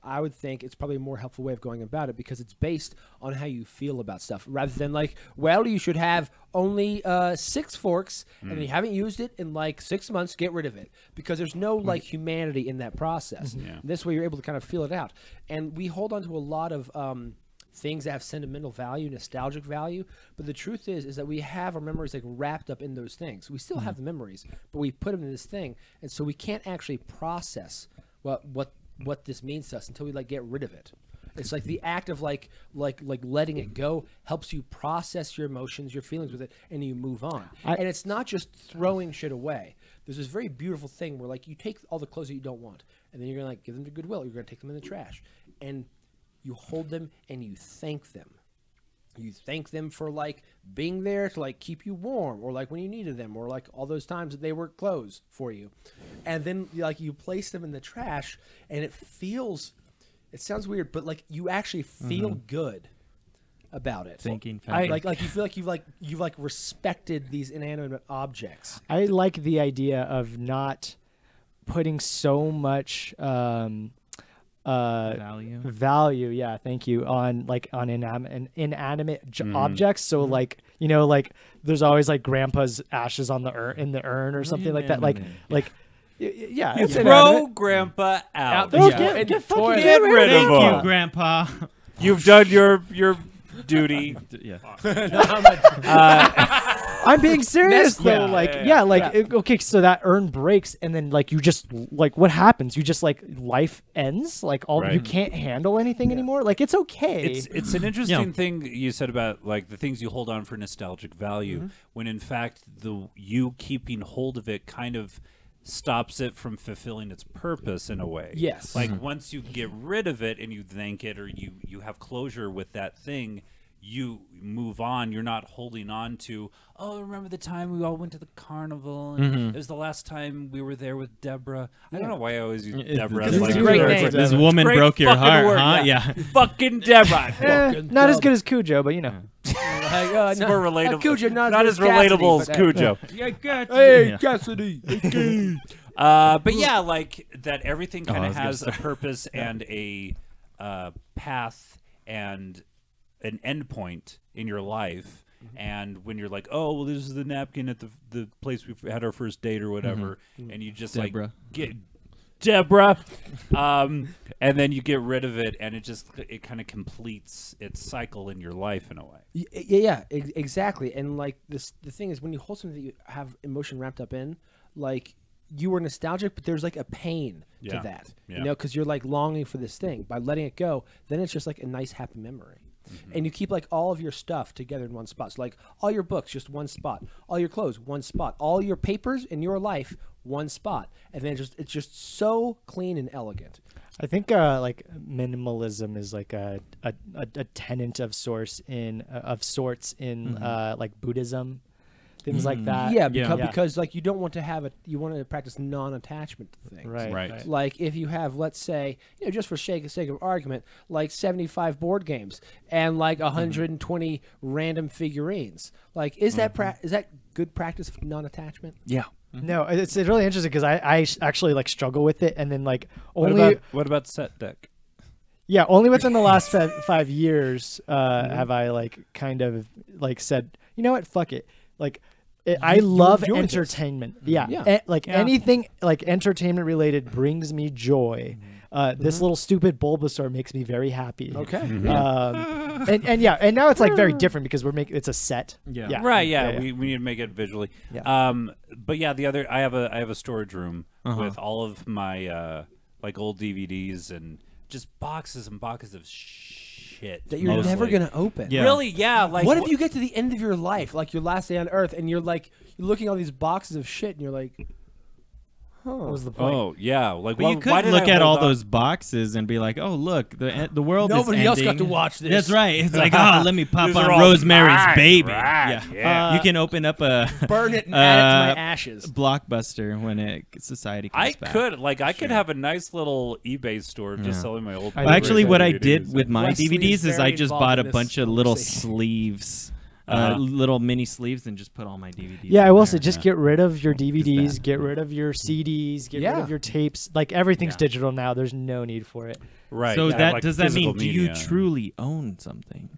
I would think it's probably a more helpful way of going about it because it's based on how you feel about stuff rather than like, well, you should have only 6 forks and you haven't used it in like 6 months, get rid of it because there's no like humanity in that process. Yeah. This way you're able to kind of feel it out. And we hold on to a lot of things that have sentimental value, nostalgic value. But the truth is that we have our memories like wrapped up in those things. We still have the memories, but we put them in this thing. And so we can't actually process what this means to us until we like get rid of it. It's like the act of like letting it go helps you process your emotions, your feelings with it, and you move on. And it's not just throwing shit away. There's this very beautiful thing where like you take all the clothes that you don't want, and then you're gonna like give them to Goodwill. You're gonna take them in the trash, and you hold them and you thank them. You thank them for like being there to like keep you warm, or like when you needed them, or like all those times that they were clothes for you, and then like you place them in the trash, and it feels. It sounds weird, but like you actually feel good about it. Thinking Like you feel like you've respected these inanimate objects. I like the idea of not putting so much value. yeah, thank you, on inanimate objects. So like, you know, like there's always like grandpa's ashes on the urn or something like that. Like yeah, it's Throw inanimate. Grandpa out. Oh, Yeah. get toilet. Get rid of Thank you, him. Grandpa. You've done your duty. Yeah. I'm being serious though. Yeah, Like, yeah, yeah. Okay, so that urn breaks, and then like you just like what happens? You just like life ends. Like you Right. can't handle anything anymore. Like it's okay. It's an interesting thing you said about like the things you hold on for nostalgic value, when in fact you keeping hold of it kind of stops it from fulfilling its purpose in a way. Yes. Like once you get rid of it and you thank it, or you have closure with that thing, you move on. You're not holding on to, oh, remember the time we all went to the carnival and it was the last time we were there with Deborah. I don't know why I always use Deborah. This as is like a a great word. name. This woman Great broke your fucking heart, word, huh? yeah. Yeah. Fucking Deborah. not as good as Cujo, but you know. It's more relatable. Cujo, not as as relatable as Cassidy, Cujo. Yeah, good. Hey, Yeah. Cassidy. But yeah, like that everything kind I of was gonna has a purpose and a path and an end point in your life. And when you're like, oh, well, this is the napkin at the place we had our first date or whatever, and you just Deborah. like get Deborah, and then you get rid of it, and it kind of completes its cycle in your life in a way. Yeah, exactly. And like the thing is, when you hold something that you have emotion wrapped up in, like you were nostalgic, but there's like a pain to Yeah. that, Yeah. you know, because you're like longing for this thing. By letting it go, then it's just like a nice, happy memory. and you keep like all of your stuff together in one spot. So like all your books, just one spot. All your clothes, one spot. All your papers in your life, one spot. And then it's just so clean and elegant. I think like minimalism is like a tenet of sorts in like Buddhism, things like that. Yeah, because like you don't want to have you want to practice non-attachment to things. Right. Like if you have, let's say, just for sake of argument, like 75 board games and like 120 random figurines. Like is that good practice of non-attachment? Yeah. No, it's really interesting because I actually like struggle with it, and then like only What about set deck? only within the last 5 years have I like kind of like said, you know what, fuck it, like. I love enjoy this. entertainment. Anything like entertainment related brings me joy. This little stupid Bulbasaur makes me very happy. Okay. and now it's like very different because it's a set. Yeah. Right. Yeah. We need to make it visually. Yeah. But yeah, I have a storage room with all of my like old DVDs and just boxes and boxes of shit That you're never gonna open. Yeah. Really? Yeah. Like What if you get to the end of your life, like your last day on Earth, and you're looking at all these boxes of shit, and you're like, What was the point? Oh yeah. Like But you why could did look I at all hold on- those boxes and be like, "Oh, look, the world Nobody is else ending." got to watch this. That's right. It's like, oh, let me pop These are on all Rosemary's mine, Baby. right, yeah. You can open up a burn it and add it to my ashes. Blockbuster when society comes I back. could have a nice little eBay store just selling my old. Well, actually, what I DVDs. did with my Wesley is DVDs is I very just involved bought a in this bunch of little conversation. sleeves, little mini sleeves, and just put all my DVDs. Yeah, I in will there. say, just get rid of your DVDs, that. get rid of your CDs, get rid Yeah. of your tapes. Like everything's Yeah. digital now. There's no need for it. Right. So yeah, that like does that mean? physical Do you media. truly own something?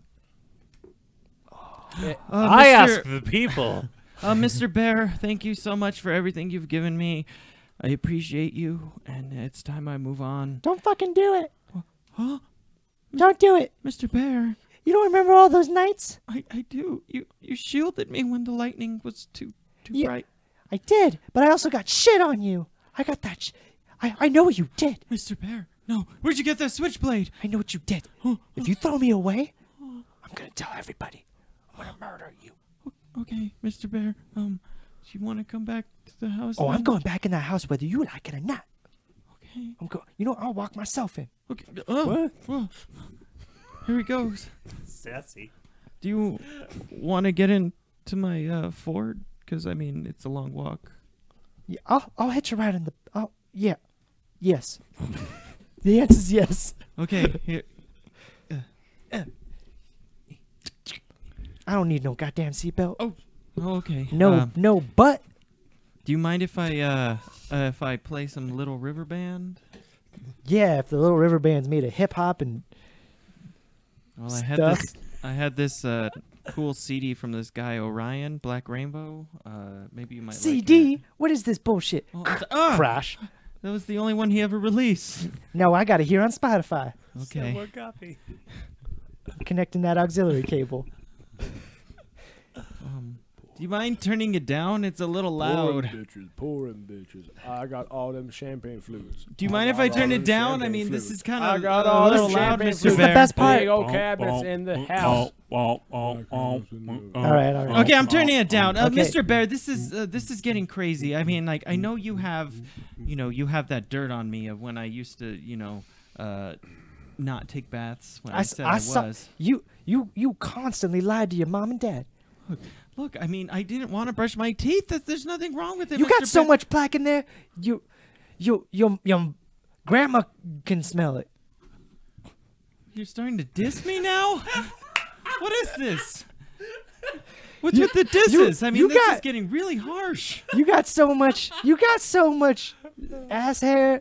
I Mr. ask the people. Mr. Bear, thank you so much for everything you've given me. I appreciate you, and it's time I move on. Don't fucking do it. Huh? Don't do it. Mr. Bear, You don't remember all those nights? I do. You shielded me when the lightning was too Yeah. bright. I did, but I also got shit on you. I got that. I know what you did. Mr. Bear, no. Where'd you get that switchblade? I know what you did. If you throw me away, I'm gonna tell everybody. I'm gonna murder you. Okay, Mr. Bear, do you want to come back to the house? Oh, I'm then? going back in that house whether you like it or not. Okay. I'm going. You know, I'll walk myself in. Okay. Oh, well, here he goes. Sassy. Do you want to get into my Ford? Because I mean, it's a long walk. Yeah, I'll hit you right in the. Oh, yeah, yes. The answer's yes. Okay. Here. I don't need no goddamn seatbelt. Oh, okay. No, but Do you mind if I play some Little River Band? yeah, if the Little River Band's made of hip hop and Well, Stuff. I had this cool CD from this guy Orion, Black Rainbow. Maybe you might CD, like what is this bullshit? it. Oh, Crash. that was the only one he ever released. No, I got it here on Spotify. Okay. copy. Connecting that auxiliary cable. Do you mind turning it down? It's a little loud. Pouring bitches. I got all them champagne flutes. Do you mind if I turn it down? I mean, this is kind I of got a all little them loud, champagne Mr. This is the Bear. best part. Big old cabinets in the house. All right. Okay, I'm turning it down. Okay. Mr. Bear, this is getting crazy. I mean, like, I know you have that dirt on me of when I used to, not take baths when I said I saw was. you constantly lied to your mom and dad. Look, I mean, I didn't want to brush my teeth. There's nothing wrong with it. You got Mr. so Bear. much plaque in there. Your grandma can smell it. You're starting to diss me now? What is this? What's with the disses? I mean, this is getting really harsh. You got so much. You got so much ass hair.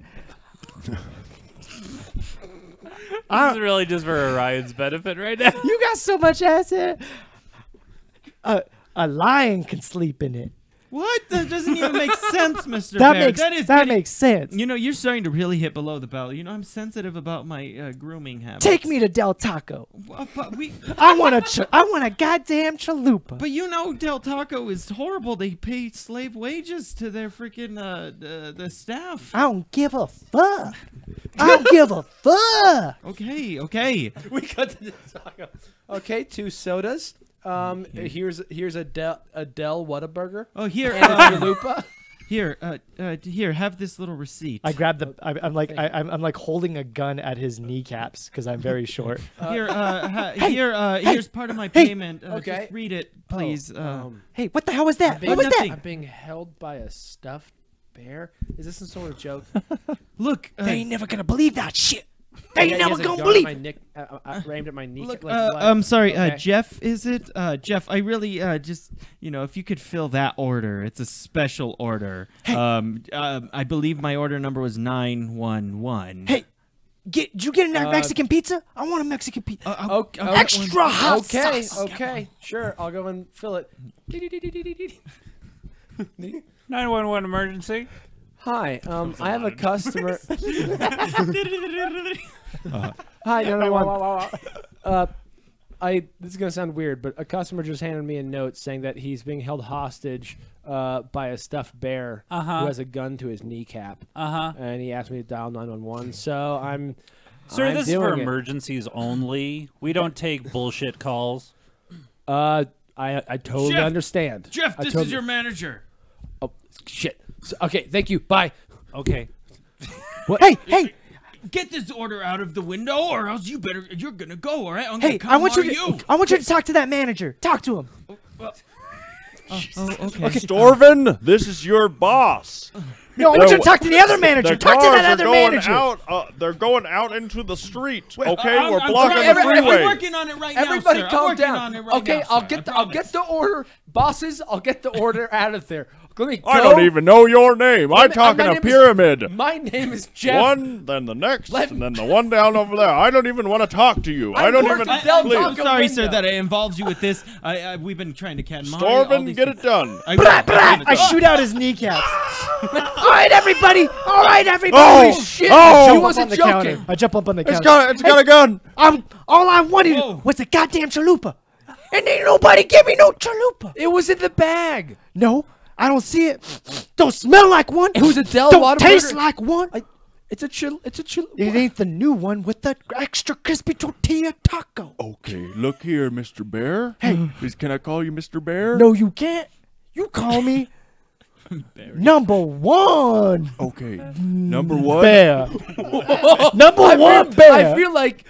This is really just for Orion's benefit right now. You got so much ass hair. A lion can sleep in it. What? That doesn't even make sense, Mr. That Bear. makes that that makes sense. You're starting to really hit below the belt. I'm sensitive about my grooming habits. Take me to Del Taco. But I want a goddamn chalupa. But Del Taco is horrible. They pay slave wages to their freaking the staff. I don't give a fuck. I don't give a fuck. Okay. We got to the taco. Okay, 2 sodas. Here's a Del Whataburger. Oh, here, And a chalupa. here, have this little receipt. I grab the. I'm like holding a gun at his kneecaps because I'm very short. Here's part of my payment. Okay. Just read it, please. Hey, what the hell was that? What was that? nothing. I'm being held by a stuffed bear. Is this some sort of joke? Look, They ain't never gonna believe that shit. Yeah, They he never has a gonna gun believe. aimed at my knee. look. Like, what? I'm sorry. Okay. Jeff, is it? Jeff, I really just if you could fill that order. It's a special order. I believe my order number was 911. Hey, did you get a Mexican pizza? I want a Mexican pizza. Okay, Extra hot Okay, sauce. okay, sure. I'll go and fill it. 911 emergency. Hi, I have a customer. Hi, 911. This is gonna sound weird, but a customer just handed me a note saying that he's being held hostage by a stuffed bear who has a gun to his kneecap. And he asked me to dial 911. So Sir, I'm this is for doing it. emergencies only. We don't take bullshit calls. I totally Jeff! understand. Jeff, I this totally- is your manager. Oh shit. Okay, thank you. Bye. Okay. Hey, Get this order out of the window, or else you're gonna go. All right? I'm gonna hey! I want you you. to. I want you to talk to that manager. Talk to him. Okay. Storvin, this is your boss. No, I want you to talk to the other manager. The Talk to cars that are other going manager. out. They're going out into the street. Okay, I'm we're blocking the I'm freeway. working on it right Everybody now, sir. calm I'm working down. on it right Okay, now, I'll sir. get I I'll get promise. the order, bosses. I'll get the order out of there. Let me go. I don't even know your name. I'm talking my a name is- pyramid. My name is Jeff. One, then the next, Let- and then the one down over there. I don't even want to talk to you. I I'm don't working even. down Please. I'm sorry, window. sir, that it involves you with this. We've been trying to cat and mouse. Storvin, get it done. I shoot out his kneecaps. All right, everybody. All right, everybody. Oh, Shit, oh. she Jump up wasn't on the joking. counter. I jump up on the It's counter. got a gun. All I wanted was a goddamn chalupa, and ain't nobody give me no chalupa. It was in the bag. No, I don't see it. Don't smell like one. It was a Del Don't Whataburger. taste like one. It's a chill. It's a chill. It ain't the new one with the extra crispy tortilla taco. Okay, look here, Mr. Bear. Hey, can I call you Mr. Bear? No, you can't. You call me number one Okay, number one. bear. Number one bear. I feel like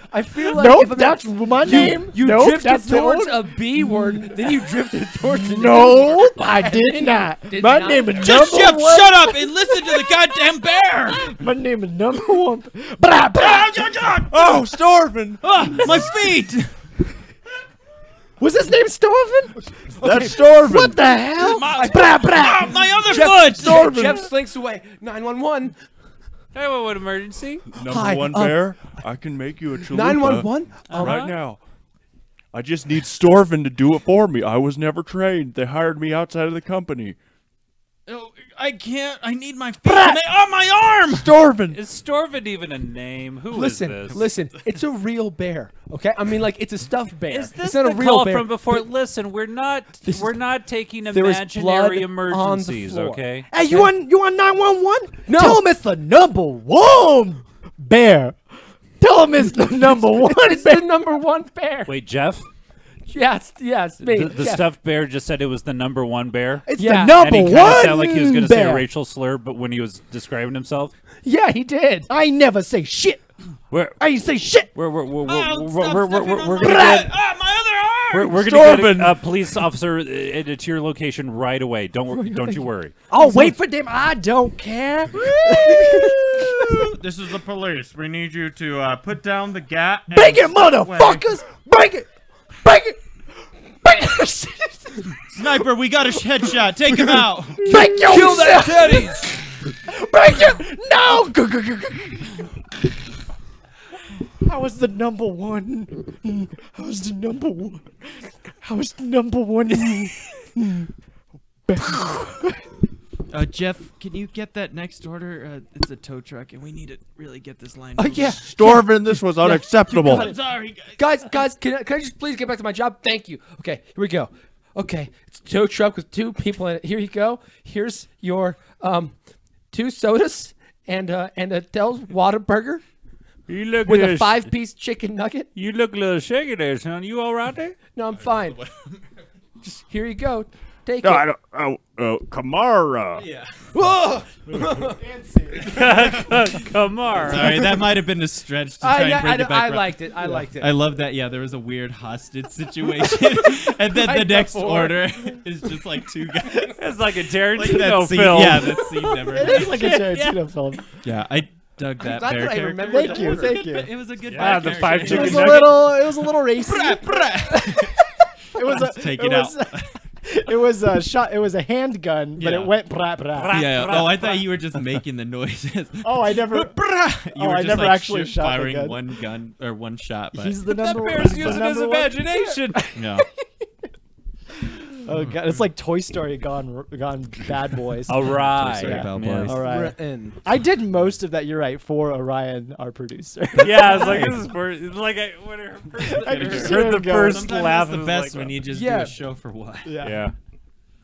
Nope, if I'm that's my name. You Nope, drifted that's the towards one. a B word, then you drifted towards a No, I did not. Did My not. name is Just number Jeff, one. shut up and listen to the goddamn bear. My name is number one. Blah, blah. Oh, Storvin. My feet. Was his name Storvin? That's Storvin. What the hell? My- Blah, blah. My other foot. Jeff slinks away. 911. Hey, what emergency? Number Hi, one bear. I can make you a chalupa 911. right now. I just need Storvin to do it for me. I was never trained. They hired me outside of the company. Oh, I can't. I need my feet. My arm. Storvin. Is Storvin even a name? Who is this? Listen. It's a real bear. Okay, I mean, like it's a stuffed bear. Is this it's not the a real call bear. from before? Listen, we're not taking there is blood imaginary on the emergencies, floor. okay? Hey, you on 911? No. Tell him it's the number one bear. Tell him it's the number one It's bear. the number one bear. Wait, Jeff? Yes, me. The Jeff. stuffed bear just said it was the number one bear? It's Yeah. the And he number kind of one sounded like he was going to say a bear. racial slur, but when he was describing himself, Yeah, he did. I ain't never say shit. we're I ain't say shit. we're we're we're Oh, we're stop we're stepping we're on we're my gonna foot. get My other arm. we're gonna Storvin. get a police officer to your location right away. Don't you worry. I'll wait for them. I don't care. This is the police. We need you to put down the gat. and Bring it, step away. motherfuckers. Bring it. Bring it. Bring it. Sniper, we got a headshot. Take him out. Bring your Kill that teddies. Bring it. No. I was the number one. I was the number one. I was the number one. Jeff, can you get that next order? It's a tow truck, and we need to really get this line. Oh moving. yeah, Storvin, this was unacceptable. I'm sorry, guys. guys, can I just please get back to my job? Thank you. Okay, here we go. Okay, it's a tow truck with 2 people in it. Here you go. Here's your 2 sodas and a Del Whataburger. You look with a little 5-piece chicken nugget. You look a little shaky there, son. You all right there? No, I'm fine. Just here you go. Take No, it. I don't. Kamara. Yeah. Whoa! Come on. Sorry, that might have been a stretch to try and bring it back. I around. liked it. I liked it. I love that. Yeah, there was a weird hostage situation, and then the Right next before. order is just like two guys. It's like a Like Tarantino that scene. film. Yeah, that scene never. It is like a Tarantino film. Yeah, I dug that glad bear that I character. remember Thank you, thank you. It was a good. Yeah, bear the five character. It was chicken a nugget. it was a little racy. It was a Take it it was, It was a shot. It was a handgun, but Yeah. it went brah brah. Yeah. Oh, I thought you were just making the noises. Oh, I never. You Oh, were I just never like actually shot the firing gun. one gun or one shot. But He's the That number. bear's he's the using his number one. imagination. no. Oh god, it's like Toy Story gone bad boys. All right. Sorry, Yeah. Bell Yeah. Boys. All right. Written. I did most of that. You're right. For Orion, our producer. Yeah, it's like this is for it's like I when I I could just heard hear the him going. first Sometimes laugh. it's the it was best like, when you just Yeah. do a show for what. yeah.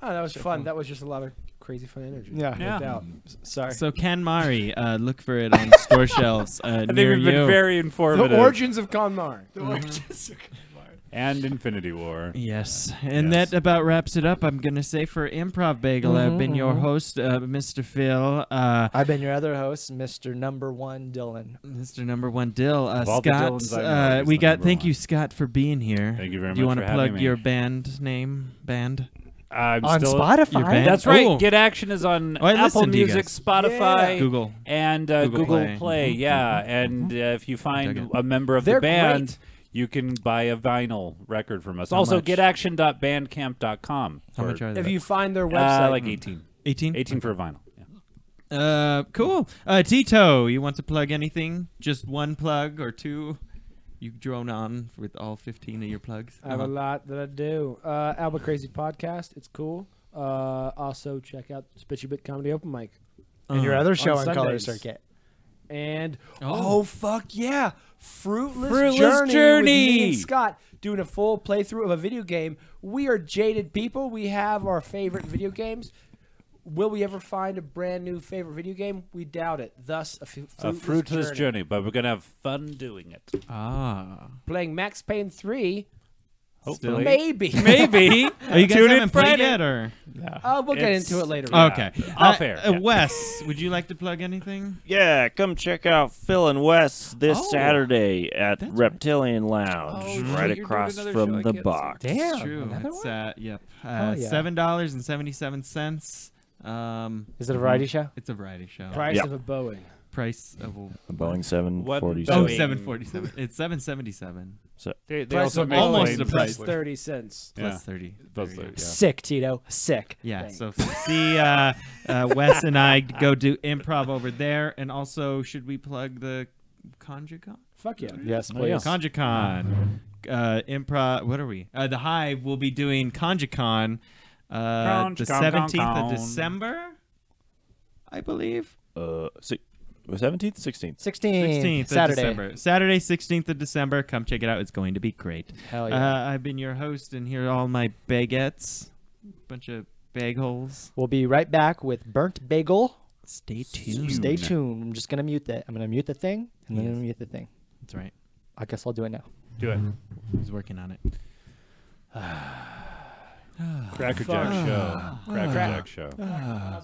Oh, that was fun. That was just a lot of crazy fun energy. Yeah. No Yeah. doubt. Sorry. So KonMari, look for it on store shelves I think near we've been you. very informative. The origins of KonMari. and Infinity War. Yes, and Yes. that about wraps it up. I'm gonna say for Improv Bagel, I've been your host, Mr. Phil. I've been your other host, Mr. Number One Dylan. Mr. Number One Dill, Of all the Scott. Dylans I know, he's We the got. number Thank one. you, Scott, for being here. Thank you very Do you much wanna for plug having me. your band name? Band. I'm On still Spotify. Your band? That's right. Oh. Get Action is on Oh, I Apple listened to you Music, guys. Spotify, Google. and Google Google Play. Play. Mhm. Yeah, and if you Dug find it. a member of They're the band, great. you can buy a vinyl record from us. How Also, much? getaction.bandcamp.com. How much are they? If you find their website, like 18. 18? 18 for a vinyl. Yeah. Cool. Tito, you want to plug anything? Just one plug or two? You drone on with all 15 of your plugs. I have a lot that I do. Alba Crazy Podcast. It's cool. Also, check out Spitchy Bit Comedy Open Mic. And your other show on on Color Sundays. Circuit. And Oh. fuck yeah, Fruitless, Fruitless Journey, with me Journey. and Scott doing a full playthrough of a video game. We are jaded people. We have our favorite video games. Will we ever find a brand new favorite video game? We doubt it. Thus, A fruitless journey, but we're going to have fun doing it. Ah. Playing Max Payne 3, Hopefully. maybe. Maybe. Oh, you guys Tune in haven't played Friday. yet, or? We'll get It's- into it later. Yeah. Okay. Off air, yeah. Wes, would you like to plug anything? Yeah, come check out Phil and Wes this Oh, Saturday at that's Reptilian Lounge, Oh, shit, right you're doing across another show from I the can't see. box. Damn. It's true. Another It's one? yep. Hell yeah. $7.77. Is it a variety show? It's a variety show. Price Yeah. of a Boeing. Price of A Boeing Oh, 747. Boeing. 747. It's 777 They Price also of make almost planes the price. Plus 30 cents. plus Yeah. 30. Plus There you 30, go. yeah. Sick, Tito. Sick. Yeah, Thanks. so see Wes and I go do improv over there, and also should we plug the ConjuCon? Fuck yeah. Yes, Oh, yeah. please. ConjuCon, improv. What are we? The Hive will be doing ConjuCon, the Conj, 17th of con. December, I believe. 17th, 16th. 16th. of Saturday. December. Saturday, 16th of December. Come check it out. It's going to be great. Hell yeah. I've been your host, and here are all my baguettes. Bunch of bagels. We'll be right back with Burnt Bagel. Stay tuned. Stay tuned. I'm just going to mute that. I'm going to mute the thing, and then I'm going to mute the thing. That's right. I guess I'll do it now. Do it. He's working on it. Cracker Jack Show. Cracker Jack Show. Yeah.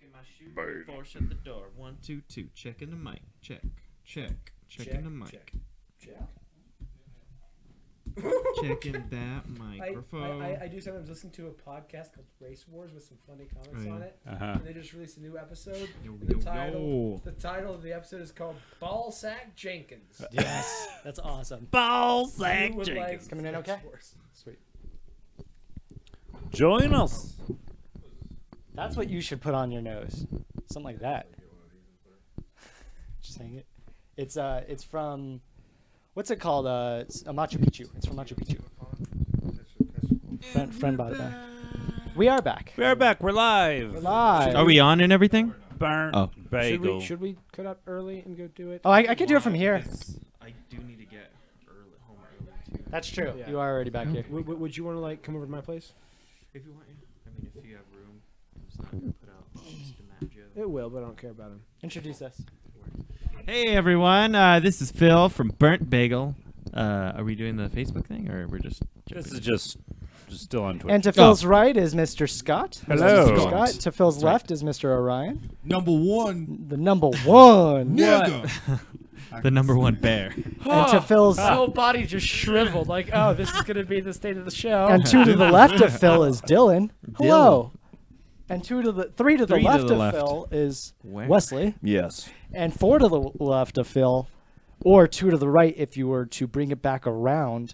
Checking my shoe before shut the door. 1, 2, 2. Checking the mic. Checking the mic. Checking that microphone. I do sometimes listen to a podcast called Race Wars with some funny comics on it. Uh-huh. And they just released a new episode. The title of the episode is called Ballsack Jenkins. Yes, that's awesome. Ballsack Jenkins. Coming in okay? Sweet. Join us. That's what you should put on your nose. Something like that. Just saying it. It's from, what's it called? It's Machu Picchu. It's from Machu Picchu. Friend bought it back. We are back. We are back. We're live. We're live. Are we on and everything? Burnt Oh. bagel. Should we cut out early and go do it? Oh, I can do it from here. I do need to get home early too. That's true. Yeah. You are already back here. Would you want to like come over to my place? If you want, I mean, if you have room, it's not gonna put out just imagine. It will, but I don't care about him. Introduce us. Hey everyone, this is Phil from Burnt Bagel. Are we doing the Facebook thing, or we're just? This is just still on Twitter. And to Phil's right is Mr. Scott. Hello. Mr. Scott. To Phil's left is Mr. Orion. Number one. The number one. Nigga. the number one bear. And to Phil's My whole body just shriveled. Like, oh, this is gonna be the state of the show. and two to the left of Phil is Dylan. Hello. And three to the Three to left the of left. Phil is Where? Wesley. Yes. And 4 to the left of Phil, or 2 to the right if you were to bring it back around,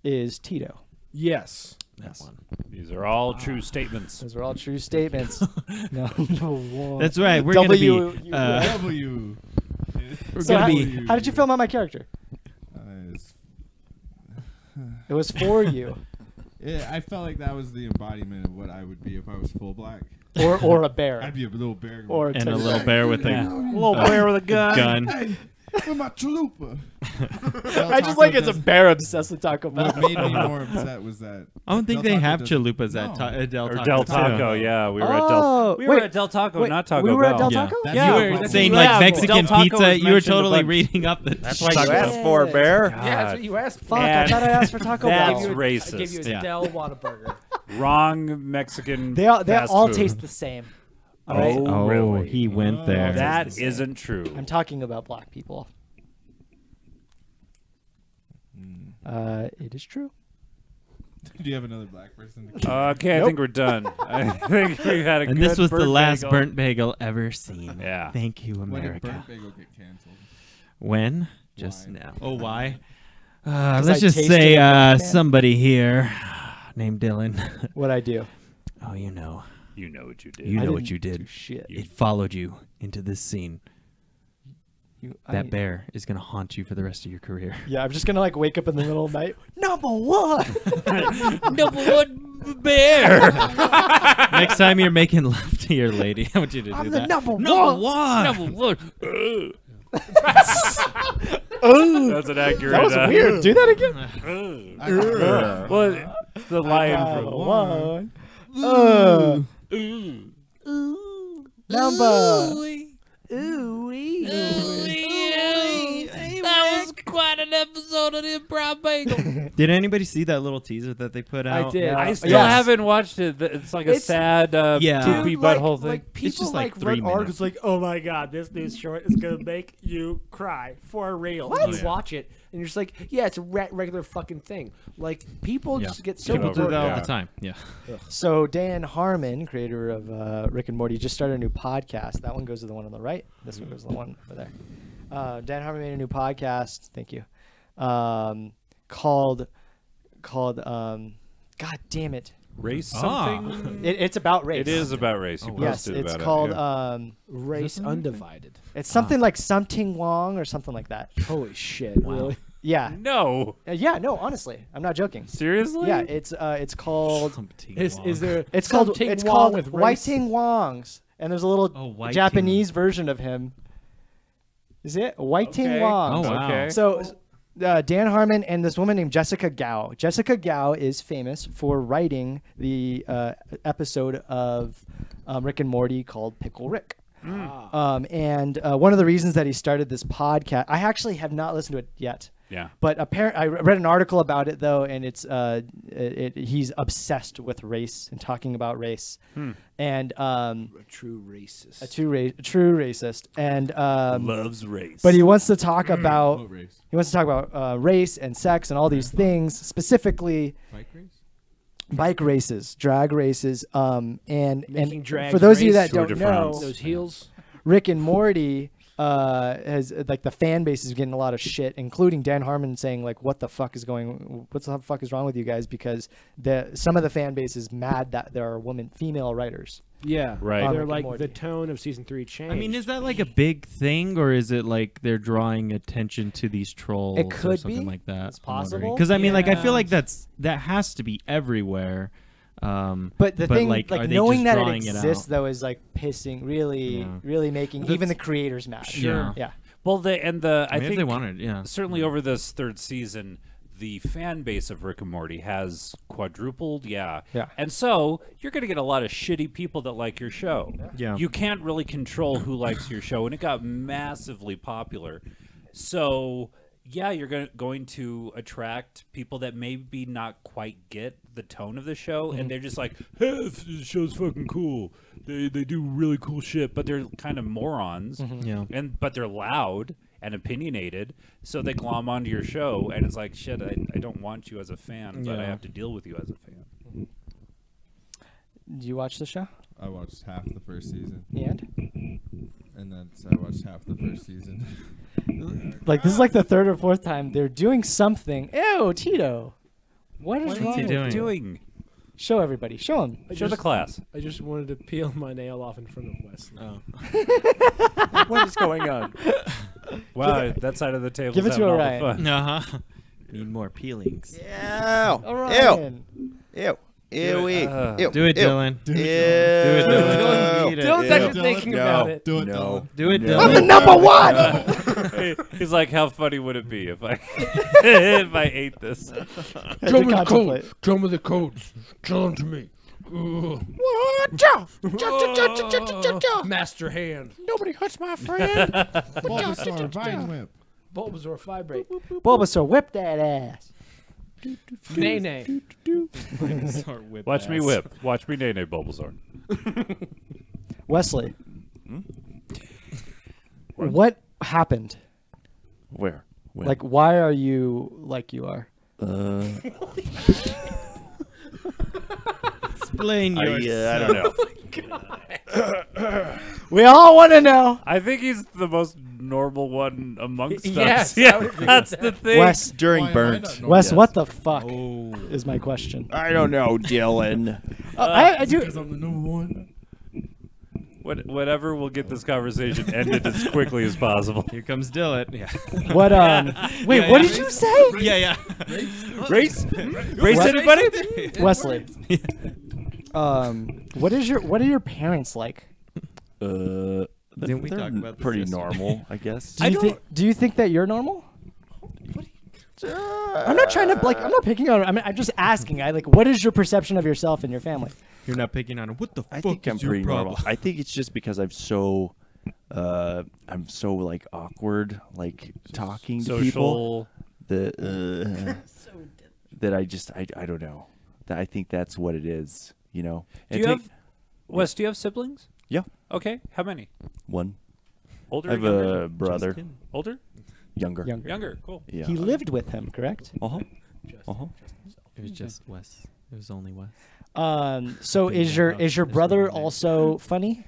is Tito. Yes. That one. These are all true statements. Those are all true statements. Number one. That's right. We're gonna be. W. We're So gonna how, be. how did you film out my character? It's- It was for you, I felt like that was the embodiment of what I would be if I was full black. or a bear, I'd be a little bear. or And a Texas. little bear with Yeah. a Little bear with a gun. Hey, with my chalupa. I just like it's a bear obsessed with Taco What Bell. made me more upset was that I don't think Del they Taco have doesn't- chalupas at No. Del Or Taco. Del too. Taco, yeah. We were at Oh, we were wait, at Del Taco, wait, not Taco we were Bell. at Del Yeah. Taco? That's Yeah, your we're point. Saying Yeah, like Del Mexican Taco pizza, was you were mentioned a totally bunch. reading up the. That's like Taco that's for a bear? Yeah, that's what you asked for. Fuck, I And thought I asked for Taco that's Bell. racist. I gave you a Yeah. Del Whataburger. Wrong Mexican. They all fast all food. taste the same. All right? Oh, Oh, really? he went there. That isn't true. I'm talking about black people. It is true. Do you have another black person? Okay, I think we're done. I think we had a And good this was the burnt last bagel. burnt bagel ever seen. Yeah. Thank you, When did America. Burnt Bagel get canceled? When? Just Why? now. Oh, why? 'Cause Let's I just tasted say a black man. somebody here named Dylan. What I do? Oh, you know. You know what you did. You I know what didn't you do did. shit. It followed you into this scene. That I- bear is going to haunt you for the rest of your career. Yeah, I'm just gonna like wake up in the middle of the night. Number one. Number one bear. Next time you're making love to your lady, I want you to do I'm that. the number one. Number one. That's an accurate. That was weird. Do that again. Well, it's the lion Number from one. Number. That was quite an episode of the Improv Bagel. Did anybody see that little teaser that they put out? I did. I still Yes. haven't watched it. It's like a It's- sad Yeah. poopy butthole thing. Like people just like 3 read articles minutes. like, "Oh my god, this news short is gonna make you cry for real." What? You Yeah. watch it and you're just like, "Yeah, it's a regular fucking thing." Like people Yeah. just get so People do over that it. all Yeah. the time. Yeah. So Dan Harmon, creator of Rick and Morty, just started a new podcast. That one goes to the one on the right. This one goes to the one over there. Dan Harmon made a new podcast. Thank you. Called God damn it. Race Ah. something. It's about race. It is about race. You Yes, posted it's about called it. Yeah. Race undivided. it's something like Something Wong or something like that. Holy shit! Really? Yeah. No, Yeah, no, honestly. I'm not joking. seriously. Yeah, it's called Is there? it's called something it's wrong called with race? Whiting Wongs. And there's a little Oh, Whiting. Japanese version of him. Is it? Whiting Okay. Wongs. Oh, wow. Okay. So Dan Harmon and this woman named Jessica Gao. Jessica Gao is famous for writing the episode of Rick and Morty called Pickle Rick. And one of the reasons that he started this podcast, I actually have not listened to it yet. Yeah. But I read an article about it though, and it's he's obsessed with race and talking about race, and A true racist. a true racist, and Loves race. but he wants to talk about Boat race. race and sex and all these things, specifically Bike race? bike races, drag races, and Making drag for those of you race. that don't Tour de know, France. Those heels. Rick and Morty has like the fan base is getting a lot of shit, including Dan Harmon saying like, what the fuck is wrong with you guys? Because some of the fan base is mad that there are female writers. Yeah. Right. They're Rick and like Morty. the tone of season 3 changed. I mean, is that like a big thing, or is it like they're drawing attention to these trolls It or could something be. like that? It's possible. Because I mean, like, I feel Yeah. like that has to be everywhere. But the thing, like, are they knowing just that it drawing it exists out? though is like pissing, really making even the creators mad. Sure. Yeah. Well, I I mean, think if they wanted, yeah. certainly over this 3rd season, the fan base of Rick and Morty has quadrupled. Yeah. Yeah. And so you're going to get a lot of shitty people that like your show. Yeah. You can't really control who likes your show, and it got massively popular. So yeah, you're going to attract people that maybe not quite get the tone of the show, and they're just like, hey, this show's fucking cool. They do really cool shit, but they're kind of morons. Yeah. But they're loud and opinionated, so they glom onto your show, and it's like, shit, I don't want you as a fan, but I Yeah. have to deal with you as a fan. Do you watch the show? I watched half the first season, And and then I watched half the first season. like this is like the 3rd or 4th time they're doing something. Ew, Tito. What is What wrong is he with doing? you? Doing. Show everybody. Show them. Show the class. I just wanted to peel my nail off in front of Wesley. Oh. What is going on? Wow, that side of the table. Give it to Orion. Fun. Uh-huh. Need more peelings. Ew. All right. Ew. Ew. Ew. Do it, Dylan. Ew. Do it, Dylan. Ew. Eat it. Dylan's Do actually it. thinking No. about it. Do it, No. Do it, No. Dylan. I'm the number one. He's like, how funny would it be if I if I ate this? Show me the code. Show me the codes. Show them to me. Master hand. Nobody hurts my friend. Bulbasaur, Vine Whip. Bulbasaur vibrate. Bulbasaur, whip that ass. Nay nay. Watch me whip. Watch me nay nay Bulbasaur. Wesley. What happened? Where? When? Like, why are you like you are? Explain I don't know. We all want to know. I think he's the most normal one amongst Yes, us. Yeah, I would agree that's with the that. thing. Wes, During Why burnt. not? Wes, Yes. what the fuck Oh. is my question? I don't know, Dylan. I do. Because I'm the number one. Whatever will get this conversation ended as quickly as possible. Here comes Dylan. Yeah. What? Wait, Yeah, what yeah. did you say, Yeah, yeah. Race? Race What? anybody? Wesley? What are your parents like? Didn't we they're talk about this pretty yesterday? normal, I guess. Do you think that you're normal? I'm not trying to I'm not picking on. I'm just asking. What is your perception of yourself and your family? You're not picking on him. What the I fuck think I'm is your pretty problem? normal. I think it's just because I'm so like awkward, like talking to people. Social. That I don't know. I think that's what it is. You know. Do you have, Wes, do you have siblings? Yeah, Okay. How many? one. Older I have or younger? a brother, Older? younger. Younger. Younger. Cool. Yeah. He lived with him, correct? Uh huh. Uh huh. It was just Wes. It was only Wes. So is your brother also funny?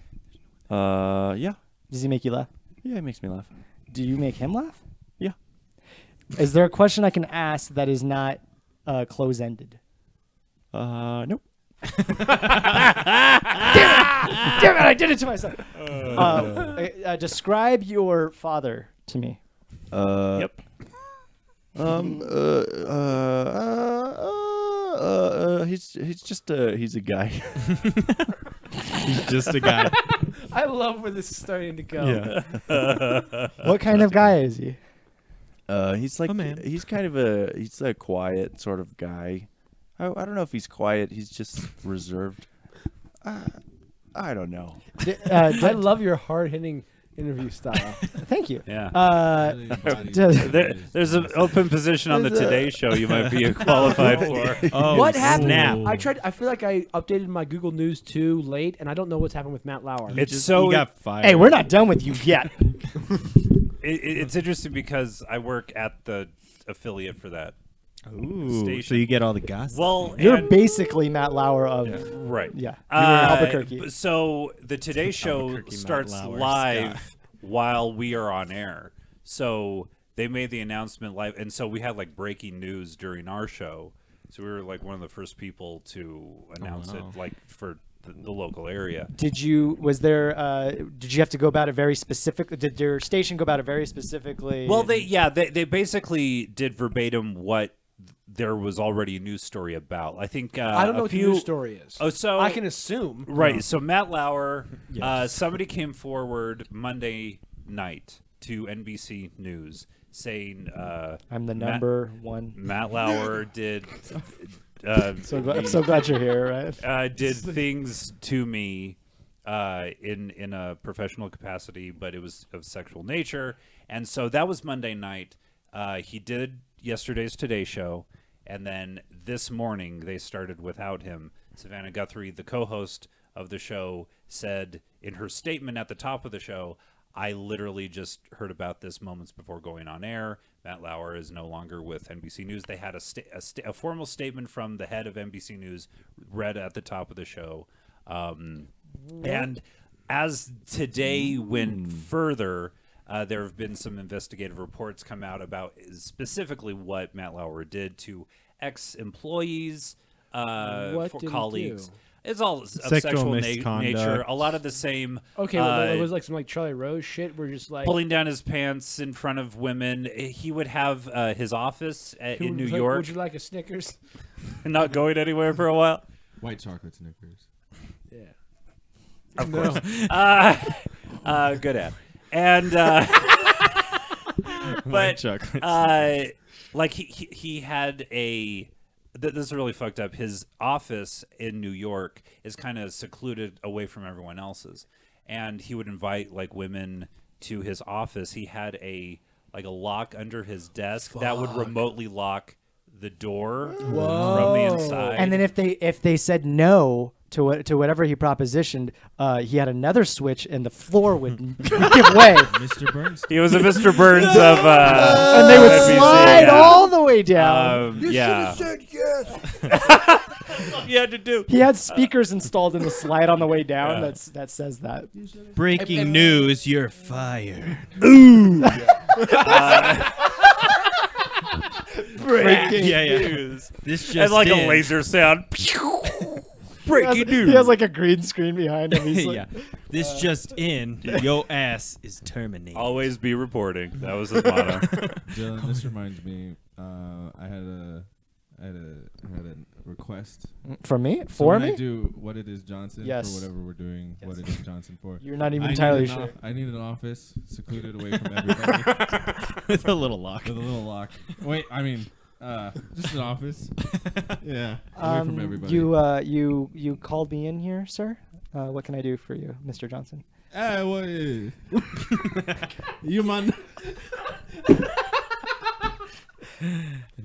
Yeah. Does he make you laugh? Yeah, it makes me laugh. Do you make him laugh? Yeah. Is there a question I can ask that is not close-ended? Nope. Damn it! I did it to myself. Describe your father to me. Yep. He's just he's a guy. He's just a guy. I love where this is starting to go. What kind of guy is he? He's like A man. he's kind of he's a quiet sort of guy. I don't know if he's quiet. He's just reserved. I don't know. I love your hard-hitting interview style. Thank you. Yeah. Really embodies There's an open position on the Today Show you might be qualified for. Oh, What happened? snap. I tried. I feel like I updated my Google News too late, and I don't know what's happened with Matt Lauer. It's Just- so you got fired. Hey, we're not done with you yet. it's interesting because I work at the affiliate for that. Ooh, station. so you get all the gossip. Well, You're and- basically Matt Lauer of right. yeah. Albuquerque. So the Today Show Albuquerque Matt starts Lauer, live Scott. while we are on air. So they made the announcement live, and so we had like breaking news during our show. So we were like one of the first people to announce wow. it, like for the local area. Did you have to go about it very specific? Did your station go about it very specifically? Well, they basically did verbatim what there was already a news story about. I think I don't know a what the few news story is. Oh, so I can assume. Right. So Matt Lauer, somebody came forward Monday night to NBC News saying I'm the number one. Matt Lauer did I'm so glad you're here, right? did things to me in a professional capacity, but it was of sexual nature. And so that was Monday night. He did yesterday's Today Show, and then this morning they started without him. Savannah Guthrie, the co-host of the show, said in her statement at the top of the show, I literally just heard about this moments before going on air. Matt Lauer is no longer with NBC News. They had a formal statement from the head of NBC News read at the top of the show. And as today went further, there have been some investigative reports come out about specifically what Matt Lauer did to ex-employees, What for did he colleagues. do? It's all of Sexual sexual misconduct. nature. A lot of the same. Okay, well, it was like some like Charlie Rose shit. We're just like Pulling down his pants in front of women. He would have his office in New York, Would you like a Snickers? not going anywhere for a while. white chocolate Snickers. Yeah. Of course. Good ad. And but chocolate. like he had a this is really fucked up. His office in New York is kind of secluded away from everyone else's, and he would invite like women to his office. He had a lock under his desk that would remotely lock the door from the inside. And then if they said no to whatever he propositioned, he had another switch and the floor would give way, Mr. Burns. he was a Mr. Burns of and they would NBC, slide yeah. all the way down. Yeah. said yes. You had to do. He had speakers installed in the slide on the way down. That says that. Breaking news, you're fired. Breaking Yeah. news. This just And like in. a laser sound. Breaking news. He has like a green screen behind him. He's like, yeah. This just in, your ass is terminated. Always be reporting. That was his motto. Dylan, this reminds me. I had a request. For me? So For when me? I do What It Is Johnson Yes. for whatever we're doing. Yes. What It Is Johnson for. You're not even I entirely need an sure. I need an office secluded away from everybody With a little lock. with a little lock. Wait, I mean, just an office. Yeah, away from everybody. You called me in here, sir. What can I do for you, Mr. Johnson? Hey, what is? You man.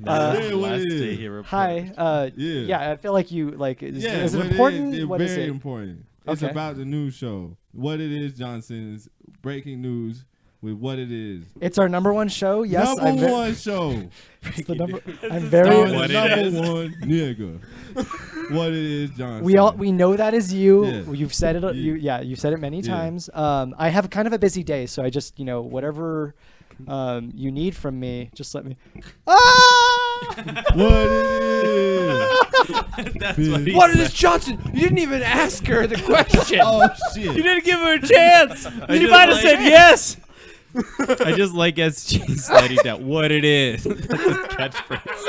That's the what last is day it? he reported. Hi. Yeah. Yeah, I feel like you like. Is it what important? It's What is very it? important. It's Okay. about the news show. What It Is Johnson's breaking news with What It Is. It's our number one show. Yes, Number one show. It's the number. I'm is very. not I'm What the It number Is. one nigga. What It Is Johnson. We know that is you. Yeah. You've said it. Yeah. You've said it many Yeah. times. I have kind of a busy day, so I just whatever you need from me, just let me. What It Is. That's what he What said. is Johnson? You didn't even ask her the question. Oh shit. You didn't give her a chance. You just might have like- said yes. I just like SG sliding down. What it is. That's his catchphrase.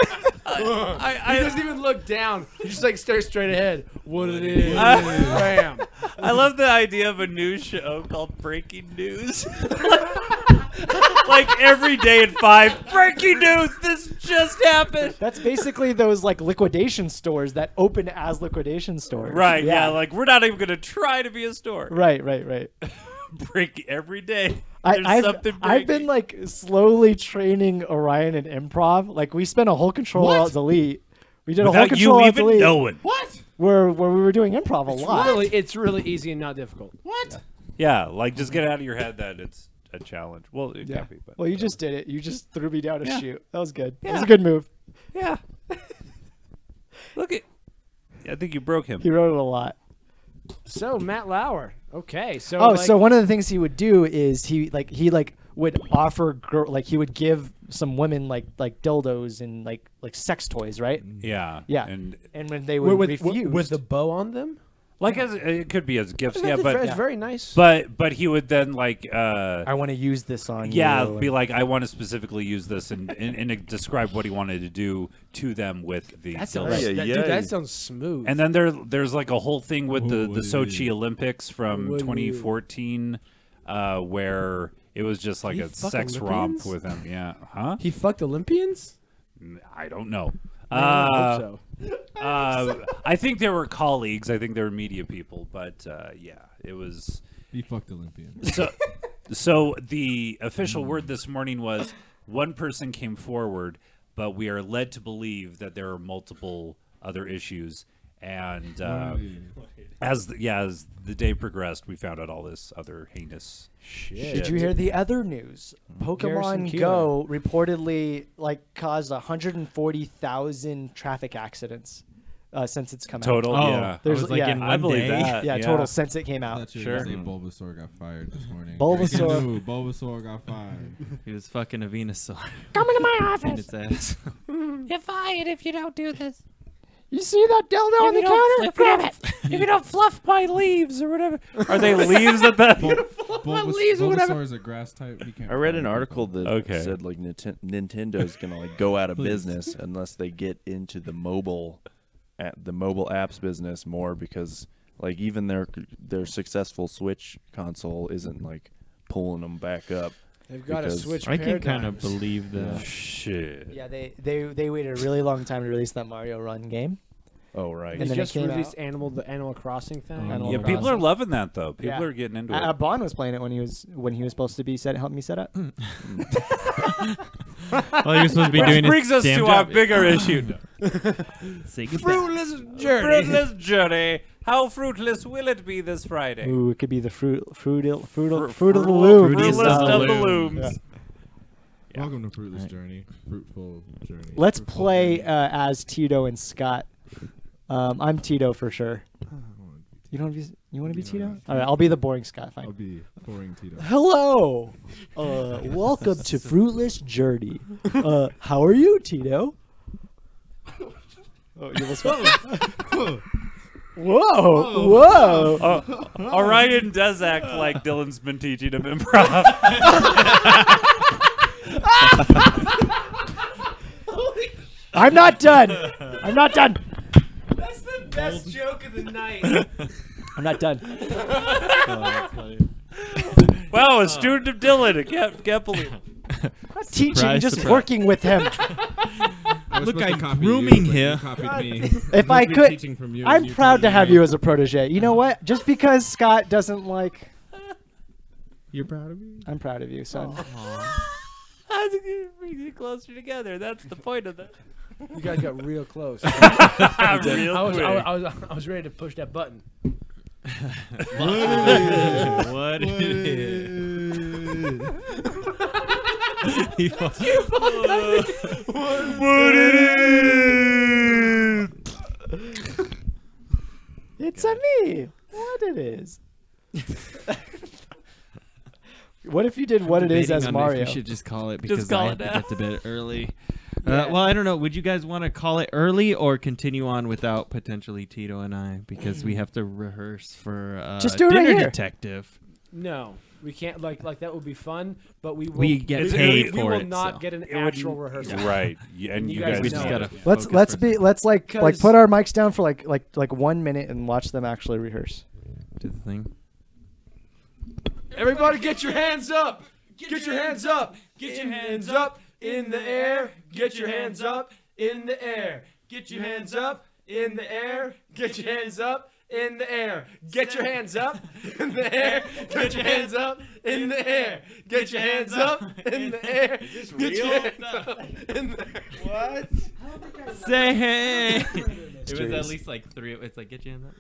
He doesn't even look down. He just like stares straight ahead. What it is. What It Is. Bam. I love the idea of a news show called Breaking News. like every day at 5. Breaking news! This just happened. That's basically those like liquidation stores that open as liquidation stores. Right? Yeah. Like we're not even gonna try to be a store. Right. Break every day. There's something I've been breaking. like slowly training Orion in improv. Like we spent a whole Control Alt Delete. We did a whole Without Control you Alt even Delete knowing. What? where we were doing improv a lot. It's really easy and not difficult. What? Yeah, like just get out of your head that it's a challenge. Well, it Yeah. can't be, but Well, you just did it. You just threw me down to Yeah. shoot. That was good. That was Yeah. a good move. yeah. Look at. I think you broke him. He wrote it a lot. So Matt Lauer. Okay. So Oh, like, so one of the things he would do is he would offer he would give some women like dildos and like sex toys, right? Yeah. Yeah. And And when they would with refuse, the bow on them. like as it could be as gifts. Yeah, It's but very nice. but he would then like I want to use this on yeah you. be like I want to specifically use this and describe what he wanted to do to them with the That dildo. sounds, Yeah, dude, that yeah. sounds smooth. And then there's like a whole thing with the Ooh, Sochi yeah. Olympics from Ooh. 2014 where it was just like He a fuck sex romp Olympians? with him. Yeah. Huh? he fucked Olympians. I don't know. I hope so. I think they were colleagues. I think they were media people. But yeah, it was. He fucked Olympian. So the official word this morning was one person came forward, but we are led to believe that there are multiple other issues. And as the day progressed, we found out all this other heinous shit. Did you hear the other news? Garrison Pokemon Keillor. Go reportedly caused 140,000 traffic accidents since it's come Total? out. Oh, Yeah. There's- was like yeah. in I one believe day. that. Yeah, total since it came I out. thought you were Sure. gonna say Bulbasaur got fired this morning. Bulbasaur. Breaking news, Bulbasaur got fired. He was fucking a Venusaur. Come into my in office. its ass. You're fired if you don't do this. You see that dildo on the counter? Grab it. If you don't fluff my leaves or whatever. Are they leaves at that? Bulbasaur is a grass type. He can't I read an fly. article that Okay. said like Nintendo's gonna like go out of Please. business unless they get into the mobile apps business more because like even their successful Switch console isn't like pulling them back up. They've got to Because switch. I can kind of paradigms. believe that. Shit. Yeah, they waited a really long time to release that Mario Run game. Oh right. And They then it just came released out. the Animal Crossing thing. Animal Yeah, Crossing. people are loving that though. People Yeah. are getting into it. Bon was playing it when he was supposed to be help me set up. Well, he was supposed to be doing Which brings his us damn to our job. bigger issue. Say goodbye. Fruitless journey. How fruitless will it be this Friday? Ooh, it could be the fruit of the Fruitless loom. Fruitiest of of the the looms. Yeah. Welcome to Fruitless Journey. Fruitful journey. Let's Fruitful play journey. as Tito and Scott. I'm Tito for sure. I wanna be You don't you want to be No, Tito? no. All right, I'll be the boring Scott. I'll Fine. be boring Tito. Hello. Welcome to Fruitless Journey. How are you, Tito? Oh, you almost Whoa! Whoa! Orion does act like Dylan's been teaching him improv. I'm not done. I'm not done. That's the best joke of the night. I'm not done. Wow, a student of Dylan. I can't believe it. I'm not teaching, Surprise, just surprise. working with him. I was Look, supposed to I'm copy grooming you, but here. You copied me. If I Supposed to be could, teaching from you, I'm and you proud told to me have I- you as a protege. You know what? Just because Scott doesn't like, You're proud of me? I'm proud of you, son. How's it going to bring you closer together? That's the point of that. You guys got real close. Real quick. I was ready to push that button. What it is. He fucking- What it is? It's a me. What it is. What if you did what it is Debating as on if Mario? We should just call it because call I it have to now. get to bed early. Yeah. Well, I don't know. Would you guys want to call it early or continue on without potentially Tito and I because we have to rehearse for Just do it right Dinner here. Detective. No, we can't. Like that would be fun, but we will. We get we- paid we for will it, not so. get an It would- actual rehearsal. Right. And you guys We just know gotta it. let's focus let's for a be let's like 'Cause- put our mics down for like 1 minute and watch them actually rehearse. Do the thing. Everybody, get your hands up. Get your hands up. Get your hands up in the air. Get your hands up in the air. Get your hands up in the air. Get your hands up in the air. Get your hands up in the air. Get your hands up in the air. Get your hands up in the air. Get your hands up in the air. What? Say hey. It was at least like 3. It's like get your hands up.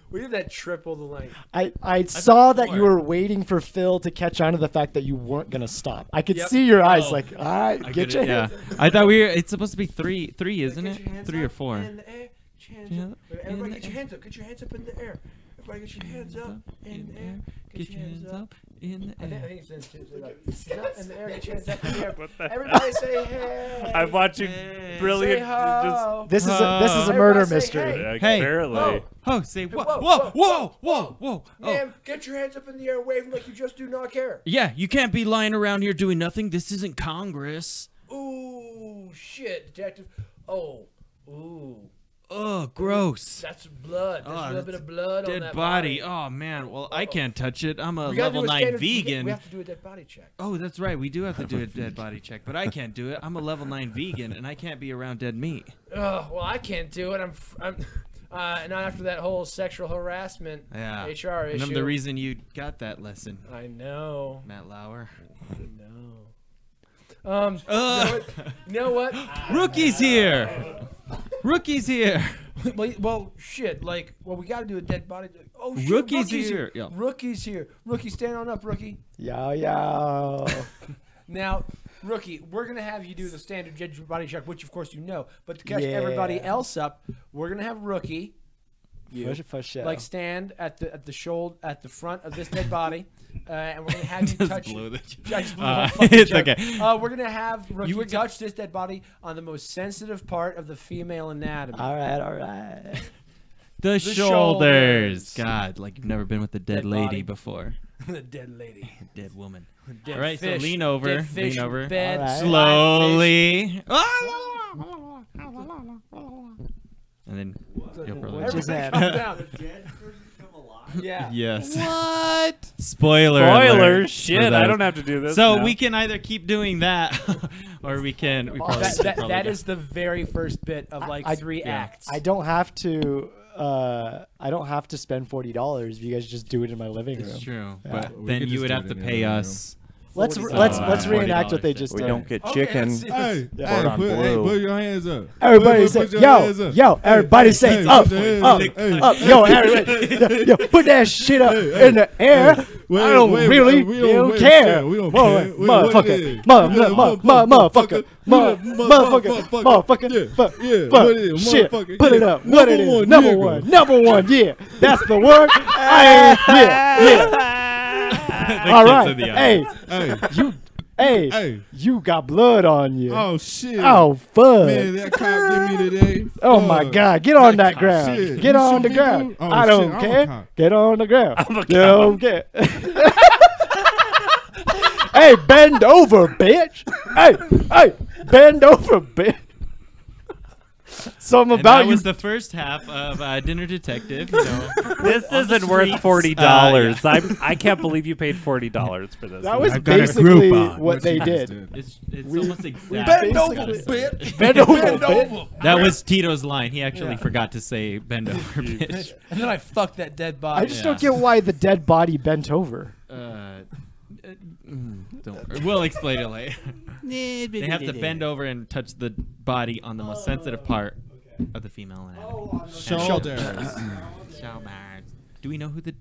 We did that triple the length. I saw that you 4. were waiting for Phil to catch on to the fact that you weren't gonna stop. I could Yep. see your eyes Oh. like, all right, get your Yeah. hands. I thought it's supposed to be 3, isn't Get your it? hands 3 or up 4. in the air. Get your hands Yeah. up. Everybody get your hands up. Get your hands up in the air. Everybody get your hands up in the air. Get your hands up in the I air. think it's just like, up in the air. Get your hands up in the air. Everybody say hey. I'm watching Say brilliant. ho. This is a Everybody murder say mystery. hey. Hey. Apparently. Oh, say what? Whoa, Whoa, whoa, whoa, whoa, whoa. Oh. Ma'am, get your hands up in the air, waving like you just do not care. Yeah, you can't be lying around here doing nothing. This isn't Congress. Ooh, shit, detective. Oh, ooh, Oh, gross. that's blood. There's Oh, a little that's bit of blood on Dead that body. Oh man. Well, I can't touch it. I'm a We gotta level do a 9 standard- vegan. We have to do a dead body check. Oh, that's right. We do have to do a dead body check, but I can't do it. I'm a level 9 vegan, and I can't be around dead meat. Well, I can't do it. I'm not after that whole sexual harassment Yeah. HR And issue. I'm the reason you got that lesson, I know. Matt Lauer. I know. You know what? Rookie's here. Rookie's here. Well, shit. Like, we got to do a dead body. Oh, shit. Rookie's here. Yeah. Rookie's here. Rookie, stand on up, Rookie. Yo, yo. Now, Rookie, we're gonna have you do the standard dead body check, which of course you know. But to catch Yeah. everybody else up, we're gonna have Rookie For sure. like stand at the front of this dead body, and we're gonna have you touch. blow the- I just blew the whole fucking it's joke. okay. We're gonna have Rookie were touch this dead body on the most sensitive part of the female anatomy. All right. The shoulders. shoulders. God, like you've never been with a dead Dead lady body. before. The dead lady. Dead woman. Dead All right, fish. so lean over. Dead fish Lean over. Bed. All right. Slowly. And then you'll probably Which is that? Calm down. Yeah. Yes. What? Spoiler. alert Spoilers. for Shit, those. I don't have to do this. So now. we can either keep doing that, or we can. We probably, That probably is don't. the very first bit of like I- 3 yeah. acts. I don't have to. I don't have to spend $40 if you guys just do it in my living room. It's true, Yeah. but We then could you just would do have it to in pay your us. Let's $40. reenact what they $40 just We did. don't get Okay, chicken. let's see. Hey, Yeah. hey, Cordon bleu. put your hands up. Everybody say, Put your yo, hands up. yo, everybody say, Hey, up, put your hands up, Hey. up, yo, everybody, yo, put that shit up in the air. Wait, I don't wait, really we don't wait, care. shit, we don't Whoa, care. Wait, what motherfucker, it is? motherfucker, What it is? shit, Motherfucker, put it yeah. up. What it Number is? one, Number nigga. one, number one, yeah, that's the word. Yeah. All right, hey, Hey, hey, hey. you got blood on you. Oh shit. Oh, fuck. Man, that cop get me today. Oh my Fuck. God! Get on that ground. Shit. Get You on shoot the me, ground. dude? Oh, I shit, don't I'm a care. cop. Get on the ground. I'm a You don't care. Hey, bend over, bitch. Hey, bend over, bitch. So I'm And about that you. was the first half of Dinner Detective. You know, This on the isn't worth streets. $40. I can't believe you paid $40 for this. That was I've got a basically Groupon. what they you just did. It's We- almost we exactly. bend what over, I said. Bend over, bitch. That was Tito's line. He actually forgot to say "bend over, bitch." And then I fucked that dead body. I just don't get why the dead body bent over. Don't worry. We'll explain it later. They have to bend over and touch the body on the most sensitive part of the female anatomy. Shoulders. Shoulders. Do we know who the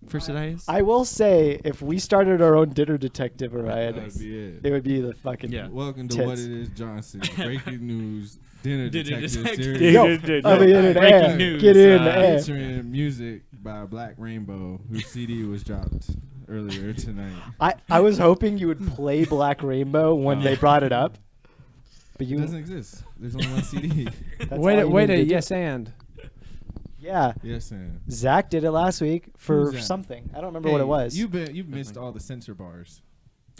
first guy is? I will say, if we started our own dinner detective, Orion, That'd be it. it would be the fucking. Yeah. Welcome to Tits. What It Is Johnson. Breaking news. Dinner Dinner Detective Detective. series. Yo, I mean, in the Breaking air. news, Get it in the air. Featuring music by Black Rainbow, whose CD was dropped earlier tonight. I was hoping you would play Black Rainbow when they brought it up, but It you. doesn't exist. There's only one CD. That's all Wait, you wait, needed to do. yes, and. Yeah, Yes, man. Zach did it last week for Who's that? something. I don't remember what it was. You've missed all the censor bars.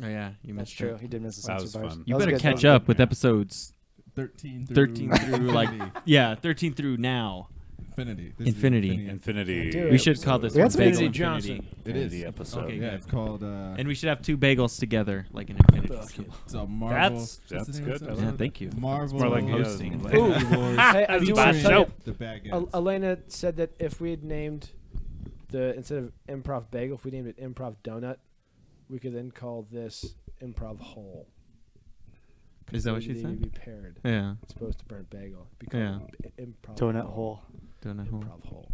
Oh yeah, you That's missed true. it. He did miss the That censor was bars. fun. You That was better good, that catch was up good. with episodes 13 through 13 through like 70. yeah, 13 through now. Infinity. This is Infinity. Infinity. Dude. We should call this We had one some Bagel Infinity Infinity. Johnson. It is. The episode. Okay, Yeah, good. it's called. And we should have 2 bagels together, like an Infinity. It's a Marvel. That's what's the name good. of this Yeah, episode? thank you. Marvel. more like hosting. hosting. Ooh. Wars, Hey, I do want to tell you, the bad El- guys. Elena said that if we had named instead of Improv Bagel, if we named it Improv Donut, we could then call this Improv Hole. Is that what she They said? would be paired. Yeah. It's supposed to burnt bagel. It'd be Yeah. called Improv Donut hole. Donut hole. Improv Hole.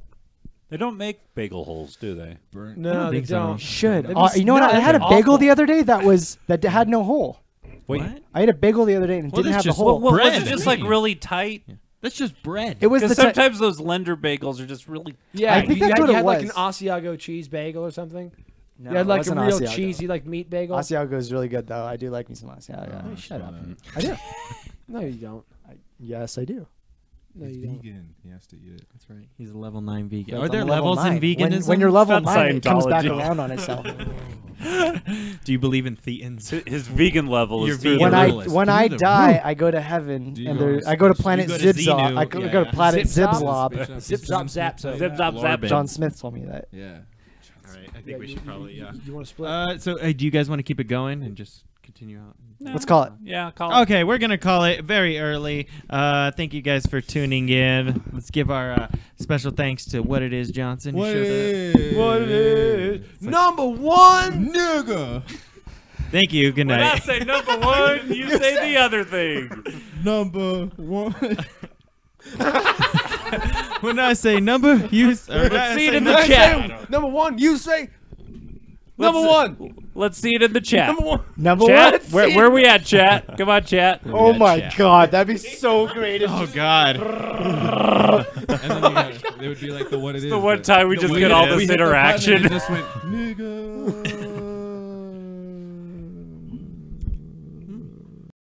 They don't make bagel holes, do they? Burnt. No, they think so. don't. Should. That'd be You know what? I had a awful. bagel the other day that had no hole. Wait, What? I ate a bagel the other day and it Well, didn't that's have the just- hole. was bread. it just like really tight? That's just bread. It was the Because type. sometimes those Lender bagels are just really. Yeah, I think you that's had, what you it had like an was. Asiago cheese bagel or something. No, you had it like a wasn't real Asiago. cheesy like meat bagel. Asiago is really good though. I do like me some Asiago. Hey, shut up. I do. No, you don't. Yes, I do. No, He's you don't. vegan. He has to eat it. That's right. He's a level 9 vegan. That's Are there on level levels in 9. veganism? When you're level That's 9, it comes back Scientology. around on itself. Do you believe in thetans? His vegan level You're is through vegan. the when roof. Realist. when Through I the die, roof. I go to heaven, Do you and go there, to I go to space? planet You go to Zibzop. Xenu, I go yeah. to planet Zip Zop. Zibzlob. Zip zop zap. Zip zop zap. Lorben. John Smith told me that. Yeah. All right. I think we should probably, yeah. You want to split? So, do you guys want to keep it going and just continue out? Let's call it. Yeah, call it. Okay, we're gonna call it very early. Thank you guys for tuning in. Let's give our special thanks to What It Is Johnson. who What showed up. is? What it is? Number one, nigga. Thank you. Good When I night. say number one, you say the other thing. Number one. When I say number, you. Let's see it in the Hey, chat. Number one, you say. Let's- Number one. Let's see it in the chat. Number one. Number Chat, one. where we at, chat? Come on, chat. Oh my God, that'd be so great. If Oh God. And then they would be like the what it is. the one time we the just what get it all is. this We hit the button and interaction. it just went nigga.